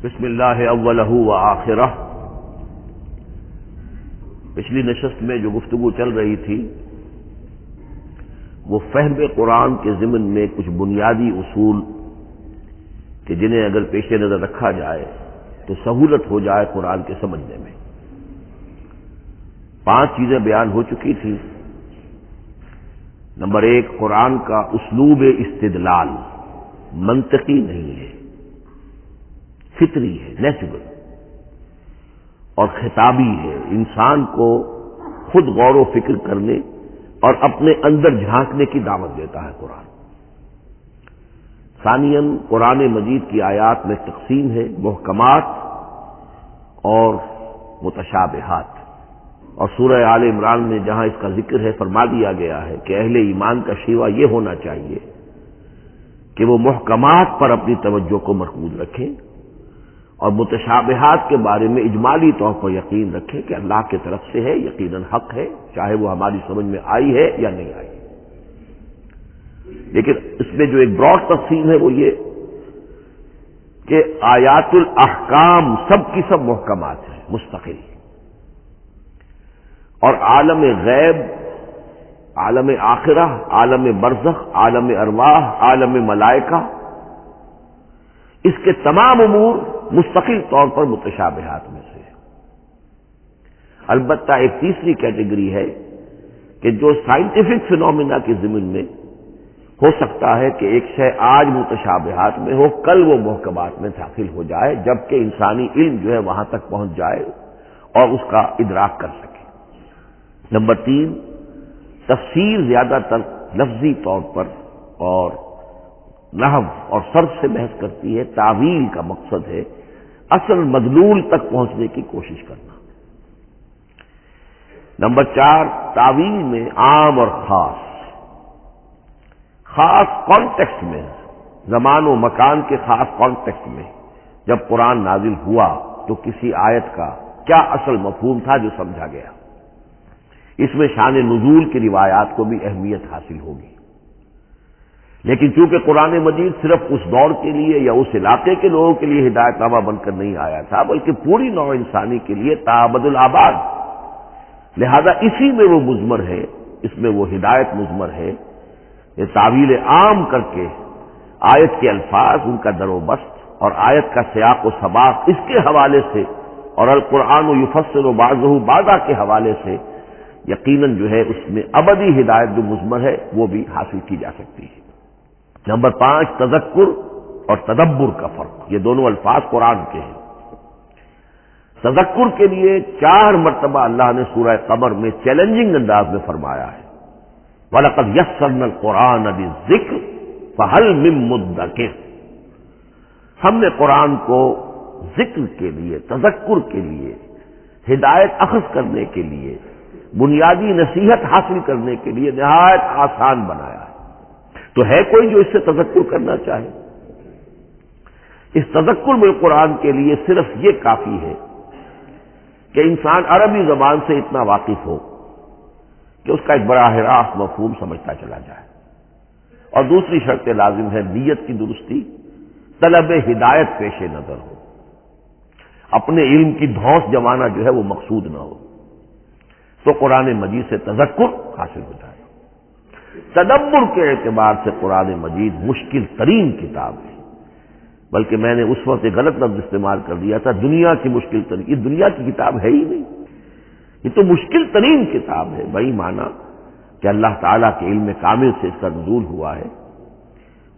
بسم اللہ اولہ و آخرہ۔ پچھلی نشست میں جو گفتگو چل رہی تھی وہ فہم قرآن کے ضمن میں کچھ بنیادی اصول کہ جنہیں اگر پیش نظر رکھا جائے تو سہولت ہو جائے قرآن کے سمجھنے میں۔ 5 چیزیں بیان ہو چکی تھی۔ نمبر 1، قرآن کا اسلوب استدلال منطقی نہیں ہے، فطری ہے، نیچرل اور خطابی ہے، انسان کو خود غور و فکر کرنے اور اپنے اندر جھانکنے کی دعوت دیتا ہے قرآن۔ ثانیاً، قرآن مجید کی آیات میں تقسیم ہے محکمات اور متشابہات، اور سورہ آل عمران میں جہاں اس کا ذکر ہے فرما دیا گیا ہے کہ اہل ایمان کا شیوہ یہ ہونا چاہیے کہ وہ محکمات پر اپنی توجہ کو مرکوز رکھیں اور متشابہات کے بارے میں اجمالی طور پر یقین رکھیں کہ اللہ کی طرف سے ہے، یقیناً حق ہے، چاہے وہ ہماری سمجھ میں آئی ہے یا نہیں آئی۔ لیکن اس میں جو ایک براڈ تقسیم ہے وہ یہ کہ آیات الاحکام سب کی سب محکمات ہیں، مستقل، اور عالم غیب، عالم آخرہ، عالم برزخ، عالم ارواح، عالم ملائکہ، اس کے تمام امور مستقل طور پر متشابہات میں سے۔ البتہ ایک تیسری کیٹیگری ہے کہ جو سائنٹیفک فینومینا کے ضمن میں ہو سکتا ہے کہ ایک شے آج متشابہات میں ہو، کل وہ محکمات میں داخل ہو جائے، جبکہ انسانی علم جو ہے وہاں تک پہنچ جائے اور اس کا ادراک کر سکے۔ نمبر 3، تفسیر زیادہ تر لفظی طور پر اور نحو اور صرف سے بحث کرتی ہے، تعویل کا مقصد ہے اصل مدلول تک پہنچنے کی کوشش کرنا۔ نمبر 4، تعویل میں عام اور خاص کانٹیکسٹ میں، زمان و مکان کے خاص کانٹیکسٹ میں جب قرآن نازل ہوا تو کسی آیت کا کیا اصل مفہوم تھا جو سمجھا گیا، اس میں شان نزول کی روایات کو بھی اہمیت حاصل ہوگی۔ لیکن چونکہ قرآن مجید صرف اس دور کے لیے یا اس علاقے کے لوگوں کے لیے ہدایت نامہ بن کر نہیں آیا تھا، بلکہ پوری نوع انسانی کے لیے تابد الآباد، لہذا اسی میں وہ مضمر ہے، اس میں وہ ہدایت مضمر ہے۔ یہ تعویل عام کر کے آیت کے الفاظ، ان کا در و بست اور آیت کا سیاق و سباق اس کے حوالے سے، اور القرآن یفسر بعضہ بعضا کے حوالے سے یقیناً جو ہے اس میں ابدی ہدایت جو مضمر ہے وہ بھی حاصل کی جا سکتی ہے۔ نمبر 5، تذکر اور تدبر کا فرق، یہ دونوں الفاظ قرآن کے ہیں۔ تذکر کے لیے 4 مرتبہ اللہ نے سورہ قمر میں چیلنجنگ انداز میں فرمایا ہے، وَلَقَدْ يَسَّرْنَا الْقُرْآنَ لِلذِّكْرِ فَهَلْ مِن مُّدَّكِرٍ، ہم نے قرآن کو ذکر کے لیے، تذکر کے لیے، ہدایت اخذ کرنے کے لیے، بنیادی نصیحت حاصل کرنے کے لیے نہایت آسان بنایا ہے۔ تو ہے کوئی جو اس سے تذکر کرنا چاہے؟ اس تذکر میں قرآن کے لیے صرف یہ کافی ہے کہ انسان عربی زبان سے اتنا واقف ہو کہ اس کا ایک براہ راست مفہوم سمجھتا چلا جائے، اور دوسری شرط لازم ہے نیت کی درستی، طلب ہدایت پیش نظر ہو، اپنے علم کی دھوس جمانا جو ہے وہ مقصود نہ ہو، تو قرآن مجید سے تذکر حاصل ہو جائے۔ تدبر کے اعتبار سے قرآن مجید مشکل ترین کتاب ہے، بلکہ میں نے اس وقت ایک غلط لفظ استعمال کر دیا تھا، دنیا کی مشکل ترین، یہ دنیا کی کتاب ہے ہی نہیں، یہ تو مشکل ترین کتاب ہے۔ وہی معنی کہ اللہ تعالیٰ کے علم کامل سے اس کا نزول ہوا ہے،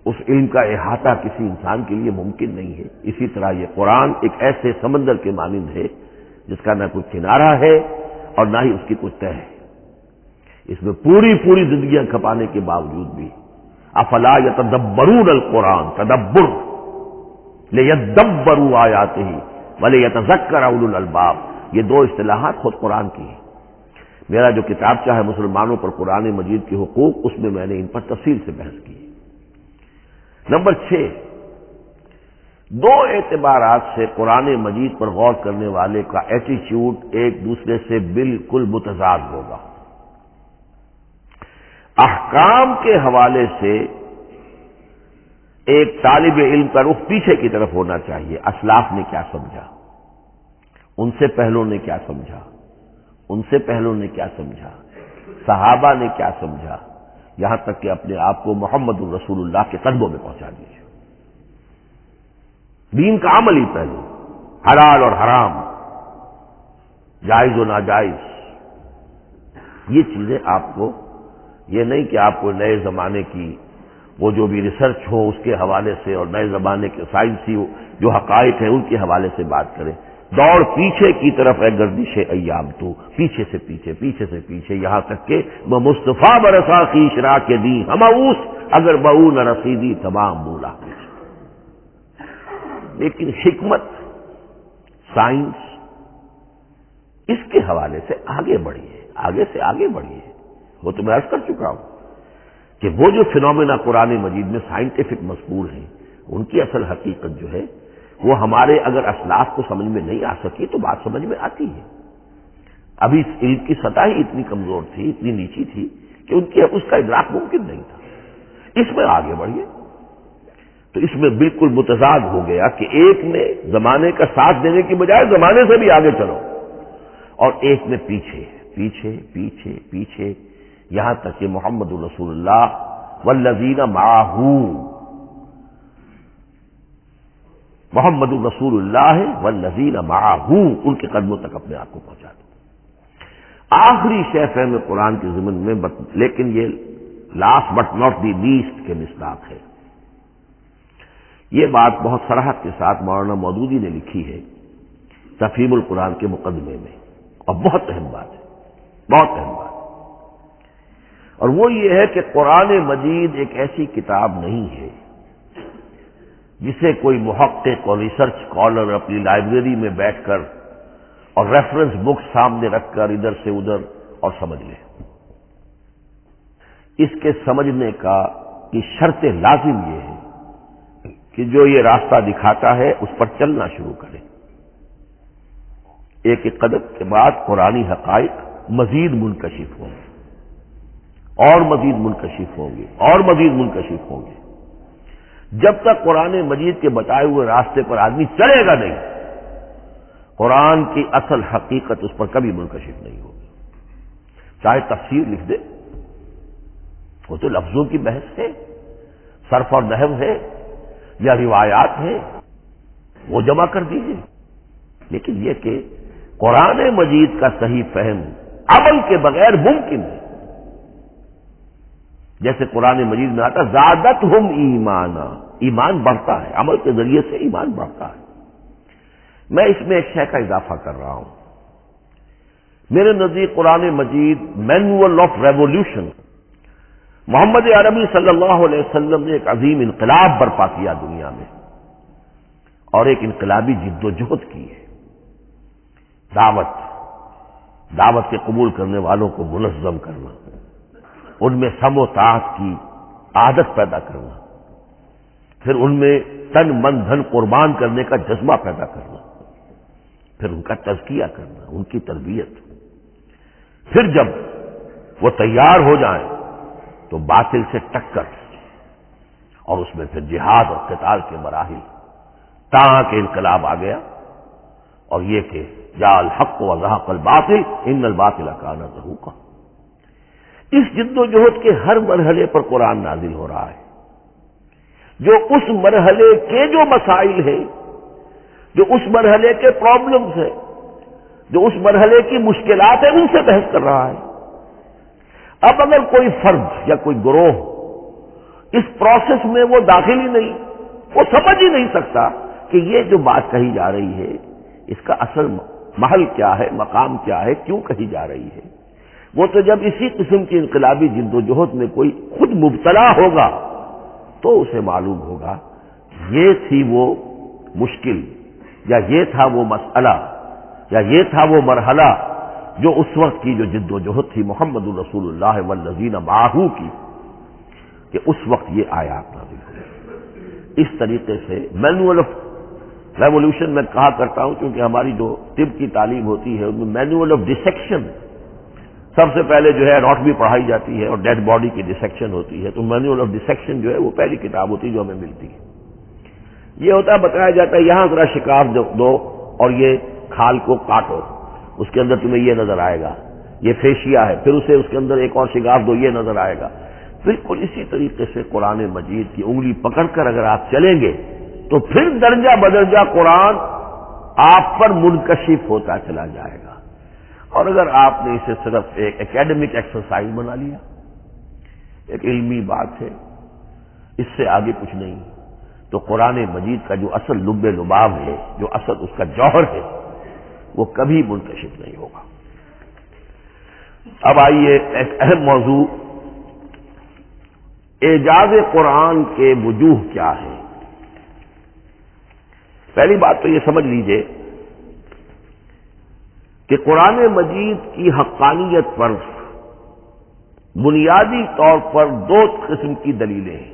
اس علم کا احاطہ کسی انسان کے لیے ممکن نہیں ہے۔ اسی طرح یہ قرآن ایک ایسے سمندر کے مانند ہے جس کا نہ کوئی کنارہ ہے اور نہ ہی اس کی کوئی تہہ ہے، اس میں پوری زندگیاں کھپانے کے باوجود بھی افلا یتدبرون القرآن، تدبر لیدبروا آیاتہ ولیتذکر اولو الالباب، یہ 2 اصطلاحات خود قرآن کی ہیں۔ میرا جو کتابچہ ہے مسلمانوں پر قرآن مجید کے حقوق، اس میں میں نے ان پر تفصیل سے بحث کی۔ نمبر 6، 2 اعتبارات سے قرآن مجید پر غور کرنے والے کا ایٹیچیوڈ ایک دوسرے سے بالکل متضاد ہوگا۔ احکام کے حوالے سے ایک طالب علم کا رخ پیچھے کی طرف ہونا چاہیے. اسلاف نے کیا سمجھا، ان سے پہلوں نے کیا سمجھا، ان سے پہلوں نے کیا سمجھا، صحابہ نے کیا سمجھا، یہاں تک کہ اپنے آپ کو محمد الرسول اللہ کے قدموں میں پہنچا دیجیے. دین کا عملی پہلو، حلال اور حرام، جائز و ناجائز، یہ چیزیں آپ کو، یہ نہیں کہ آپ کو نئے زمانے کی وہ جو بھی ریسرچ ہو اس کے حوالے سے اور نئے زمانے کے سائنسی جو حقائق ہیں ان کے حوالے سے بات کریں. دوڑ پیچھے کی طرف ہے گردش ایام، تو پیچھے سے پیچھے، پیچھے سے پیچھے، یہاں تک کہ وہ مصطفیٰ برسا کی شرا کے دی ہماؤس اگر بہو نہ رسیدی تمام بولا. لیکن حکمت، سائنس، اس کے حوالے سے آگے بڑھیے، آگے سے آگے بڑھیے. وہ تو میں عرض کر چکا ہوں کہ وہ جو فینومینا قرآن مجید میں سائنٹیفک مذکور ہیں ان کی اصل حقیقت جو ہے وہ ہمارے اگر اسلاف کو سمجھ میں نہیں آ سکی تو بات سمجھ میں آتی ہے. ابھی علم کی سطح ہی اتنی کمزور تھی، اتنی نیچی تھی کہ ان کی اس کا ادراک ممکن نہیں تھا. اس میں آگے بڑھیے تو اس میں بالکل متضاد ہو گیا کہ ایک نے زمانے کا ساتھ دینے کی بجائے زمانے سے بھی آگے چلو، اور ایک میں پیچھے پیچھے پیچھے پیچھے، یہاں تک کہ محمد رسول اللہ والذین معہ، محمد رسول اللہ والذین معہ، ان کے قدموں تک اپنے آپ کو پہنچا دو. آخری شے فہم قرآن کے ضمن میں، لیکن یہ last but not the least کے مصداق ہے. یہ بات بہت صراحت کے ساتھ مولانا مودودی نے لکھی ہے تفہیم القرآن کے مقدمے میں، اور بہت اہم بات ہے، بہت اہم بات. اور وہ یہ ہے کہ قرآن مجید ایک ایسی کتاب نہیں ہے جسے کوئی محقق اور ریسرچ اسکالر اپنی لائبریری میں بیٹھ کر اور ریفرنس بک سامنے رکھ کر ادھر سے ادھر اور سمجھ لے. اس کے سمجھنے کا کی شرط لازم یہ ہے کہ جو یہ راستہ دکھاتا ہے اس پر چلنا شروع کرے. ایک ایک قدم کے بعد قرآنی حقائق مزید منکشف ہوں گے، اور مزید منکشف ہوں گے، اور مزید منکشف ہوں گے. جب تک قرآن مجید کے بتائے ہوئے راستے پر آدمی چلے گا نہیں، قرآن کی اصل حقیقت اس پر کبھی منکشف نہیں ہوگی. چاہے تفسیر لکھ دے، وہ تو لفظوں کی بحث ہے، صرف اور نحو ہے یا روایات ہے، وہ جمع کر دیجیے. لیکن یہ کہ قرآن مجید کا صحیح فہم عمل کے بغیر ممکن ہے. جیسے قرآن مجید میں آتا زادتہم ایمانا، ایمان بڑھتا ہے، عمل کے ذریعے سے ایمان بڑھتا ہے. میں اس میں ایک شے کا اضافہ کر رہا ہوں. میرے نزدیک قرآن مجید مینول آف ریولیوشن، محمد عربی صلی اللہ علیہ وسلم نے ایک عظیم انقلاب برپا کیا دنیا میں، اور ایک انقلابی جد و جہد کی ہے. دعوت کے قبول کرنے والوں کو منظم کرنا، ان میں سم و طاعت کی عادت پیدا کرنا، پھر ان میں تن من دھن قربان کرنے کا جذبہ پیدا کرنا، پھر ان کا تزکیہ کرنا، ان کی تربیت. پھر جب وہ تیار ہو جائیں تو باطل سے ٹکر، اور اس میں پھر جہاد اور قتال کے مراحل، تاکہ انقلاب آ گیا. اور یہ کہ جاء الحق وزهق الباطل ان الباطل کان زهوقا. اس جد و جہد کے ہر مرحلے پر قرآن نازل ہو رہا ہے، جو اس مرحلے کے جو مسائل ہیں، جو اس مرحلے کے پرابلمز ہیں، جو اس مرحلے کی مشکلات ہیں، ان سے بحث کر رہا ہے. اب اگر کوئی فرد یا کوئی گروہ اس پروسیس میں وہ داخل ہی نہیں، وہ سمجھ ہی نہیں سکتا کہ یہ جو بات کہی جا رہی ہے اس کا اصل محل کیا ہے، مقام کیا ہے، کیوں کہی جا رہی ہے، وہ تو جب اسی قسم کی انقلابی جد و جہد میں کوئی خود مبتلا ہوگا تو اسے معلوم ہوگا یہ تھی وہ مشکل، یا یہ تھا وہ مسئلہ، یا یہ تھا وہ مرحلہ جو اس وقت کی جو جد و جہد تھی محمد رسول اللہ والذین معہ کی، کہ اس وقت یہ آیات نازل ہوئی. اس طریقے سے مینول آف ریولیوشن میں کہا کرتا ہوں، کیونکہ ہماری جو طب کی تعلیم ہوتی ہے ان میں مینول آف ڈسیکشن، سب سے پہلے جو ہے اناٹمی پڑھائی جاتی ہے اور ڈیڈ باڈی کی ڈسیکشن ہوتی ہے، تو مینول آف ڈسیکشن جو ہے وہ پہلی کتاب ہوتی ہے جو ہمیں ملتی ہے۔ یہ ہوتا ہے، بتایا جاتا ہے یہاں ذرا شکاف دو اور یہ کھال کو کاٹو، اس کے اندر تمہیں یہ نظر آئے گا، یہ فیشیا ہے، پھر اسے اس کے اندر ایک اور شگاف دو، یہ نظر آئے گا۔ بالکل اسی طریقے سے قرآن مجید کی انگلی پکڑ کر اگر آپ چلیں گے تو پھر درجہ بدرجہ قرآن آپ پر منکشف ہوتا چلا جائے گا۔ اور اگر آپ نے اسے صرف ایک اکیڈمک ایکسرسائز بنا لیا، ایک علمی بات ہے، اس سے آگے کچھ نہیں، تو قرآن مجید کا جو اصل لب لباب ہے، جو اصل اس کا جوہر ہے، وہ کبھی منکشف نہیں ہوگا۔ اب آئیے ایک اہم موضوع، اعجاز قرآن کے وجوہ کیا ہے۔ پہلی بات تو یہ سمجھ لیجئے کہ قرآن مجید کی حقانیت پر بنیادی طور پر دو قسم کی دلیلیں ہیں۔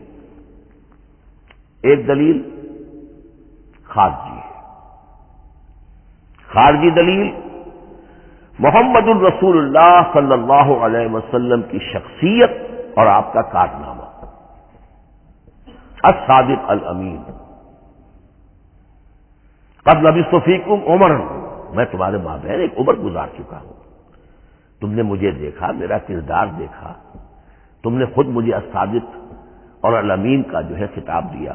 ایک دلیل خارجی ہے، خارجی دلیل محمد الرسول اللہ صلی اللہ علیہ وسلم کی شخصیت اور آپ کا کارنامہ، الصادق الامین، قد لبثت فیکم عمرا، میں تمہارے مابین ایک عمر گزار چکا ہوں، تم نے مجھے دیکھا، میرا کردار دیکھا، تم نے خود مجھے الصادق اور الامین کا جو ہے خطاب دیا،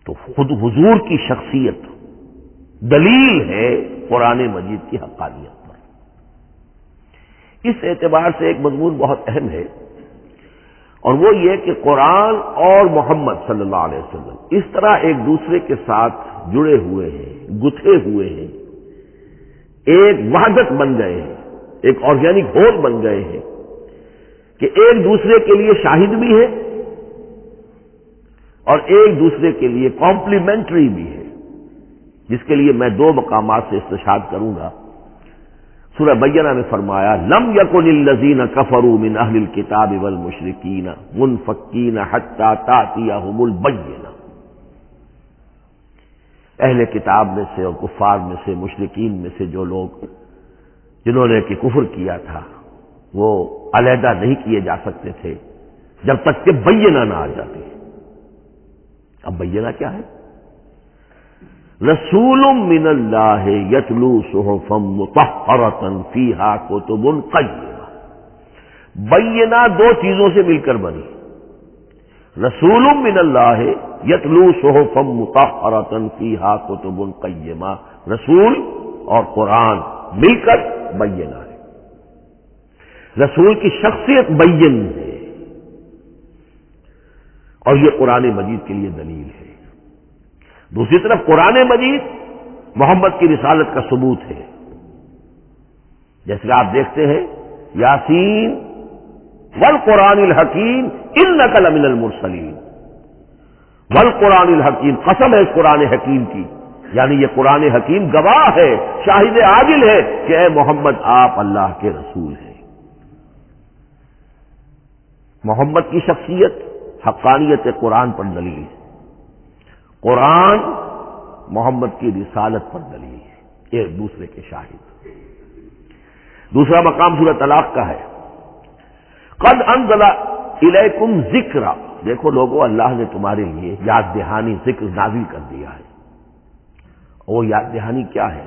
تو خود حضور کی شخصیت دلیل ہے قرآن مجید کی حقانیت پر۔ اس اعتبار سے ایک مضمون بہت اہم ہے، اور وہ یہ کہ قرآن اور محمد صلی اللہ علیہ وسلم اس طرح ایک دوسرے کے ساتھ جڑے ہوئے ہیں، گتھے ہوئے ہیں، ایک وحدت بن گئے ہیں، ایک آرگینک ہول بن گئے ہیں کہ ایک دوسرے کے لیے شاہد بھی ہے اور ایک دوسرے کے لیے کمپلیمنٹری بھی ہے، جس کے لیے میں دو مقامات سے استشہاد کروں گا۔ سورہ بینہ میں فرمایا لم یکن الذین کفروا من اہل الکتاب والمشرکین منفکین حتی تأتیہم البینہ، اہل کتاب میں سے اور کفار میں سے، مشرکین میں سے جو لوگ جنہوں نے کہ کفر کیا تھا، وہ علیحدہ نہیں کیے جا سکتے تھے جب تک کہ بینہ نہ آ جاتی۔ اب بینہ کیا ہے؟ رسول من اللہ یتلو صحفا مطہرۃ فیہا کتب قیمہ، بینہ دو چیزوں سے مل کر بنی، رسول من اللہ یتلو صحفا مطہرۃ فیہا کتب قیمہ، رسول اور قرآن مل کر بینہ ہے، رسول کی شخصیت بین ہے، اور یہ قرآن مجید کے لیے دلیل ہے۔ دوسری طرف قرآن مجید محمد کی رسالت کا ثبوت ہے، جیسے کہ آپ دیکھتے ہیں یاسین والقرآن الحکیم انک لمن المرسلین، والقرآن الحکیم، قسم ہے اس قرآن حکیم کی، یعنی یہ قرآن حکیم گواہ ہے، شاہد عادل ہے کہ اے محمد آپ اللہ کے رسول ہیں۔ محمد کی شخصیت حقانیت قرآن پر دلیل ہے، قرآن محمد کی رسالت پر دلیل ہے، ایک دوسرے کے شاہد۔ دوسرا مقام سورہ طلاق کا ہے، قد انزل الیکم ذکرا، دیکھو لوگو اللہ نے تمہارے لیے یاد دہانی ذکر نازل کر دیا ہے، وہ یاد دہانی کیا ہے؟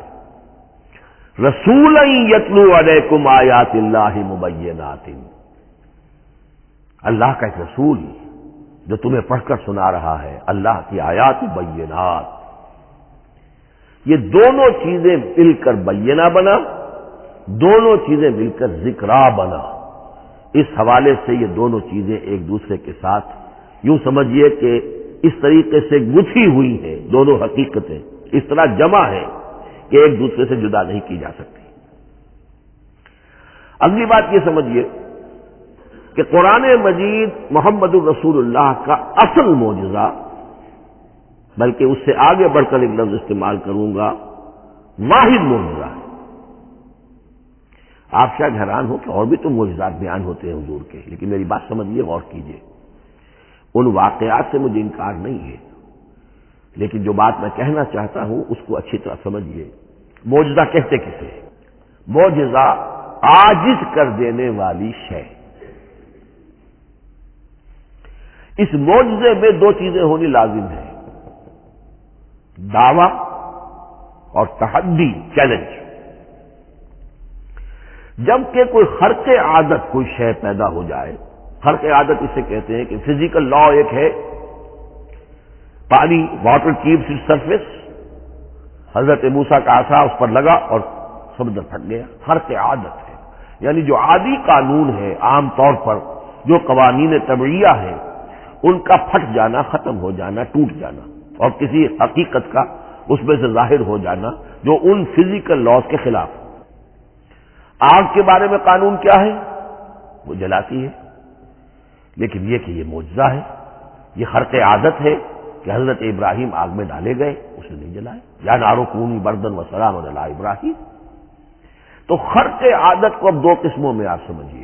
رسولا یتلو علیکم آیات اللہ مبینات، اللہ کا ایک رسول جو تمہیں پڑھ کر سنا رہا ہے اللہ کی آیات بینات، یہ دونوں چیزیں مل کر بینہ بنا، دونوں چیزیں مل کر ذکرا بنا۔ اس حوالے سے یہ دونوں چیزیں ایک دوسرے کے ساتھ یوں سمجھیے کہ اس طریقے سے گتھی ہوئی ہیں، دونوں حقیقتیں اس طرح جمع ہیں کہ ایک دوسرے سے جدا نہیں کی جا سکتی۔ اگلی بات یہ سمجھیے کہ قرآن مجید محمد الرسول اللہ کا اصل معجزہ، بلکہ اس سے آگے بڑھ کر ایک لفظ استعمال کروں گا، واحد معجزہ ہے۔ آپ شاید حیران ہو کہ اور بھی تو معجزات بیان ہوتے ہیں حضور کے، لیکن میری بات سمجھیے، غور کیجیے، ان واقعات سے مجھے انکار نہیں ہے، لیکن جو بات میں کہنا چاہتا ہوں اس کو اچھی طرح سمجھیے۔ معجزہ کہتے کسے؟ معجزہ عاجز کر دینے والی شے۔ اس معجزے میں دو چیزیں ہونی لازم ہیں، دعویٰ اور تحدی، چیلنج۔ جبکہ کوئی خرق عادت کوئی شے پیدا ہو جائے، خرق عادت اسے کہتے ہیں کہ فزیکل لا ایک ہے، پانی، واٹر کیپس اٹس سرفیس، حضرت موسیٰ کا عصا اس پر لگا اور سمندر پھٹ گیا، خرق عادت ہے، یعنی جو عادی قانون ہے، عام طور پر جو قوانین طبعیہ ہیں ان کا پھٹ جانا، ختم ہو جانا، ٹوٹ جانا، اور کسی حقیقت کا اس میں سے ظاہر ہو جانا جو ان فزیکل لاز کے خلاف۔ آگ کے بارے میں قانون کیا ہے؟ وہ جلاتی ہے، لیکن یہ کہ یہ معجزہ ہے، یہ خرق عادت ہے کہ حضرت ابراہیم آگ میں ڈالے گئے، اسے نہیں جلائے، یا نارو کونی بردن و سلام علی ابراہیم۔ تو خرق عادت کو اب دو قسموں میں آپ سمجھیے۔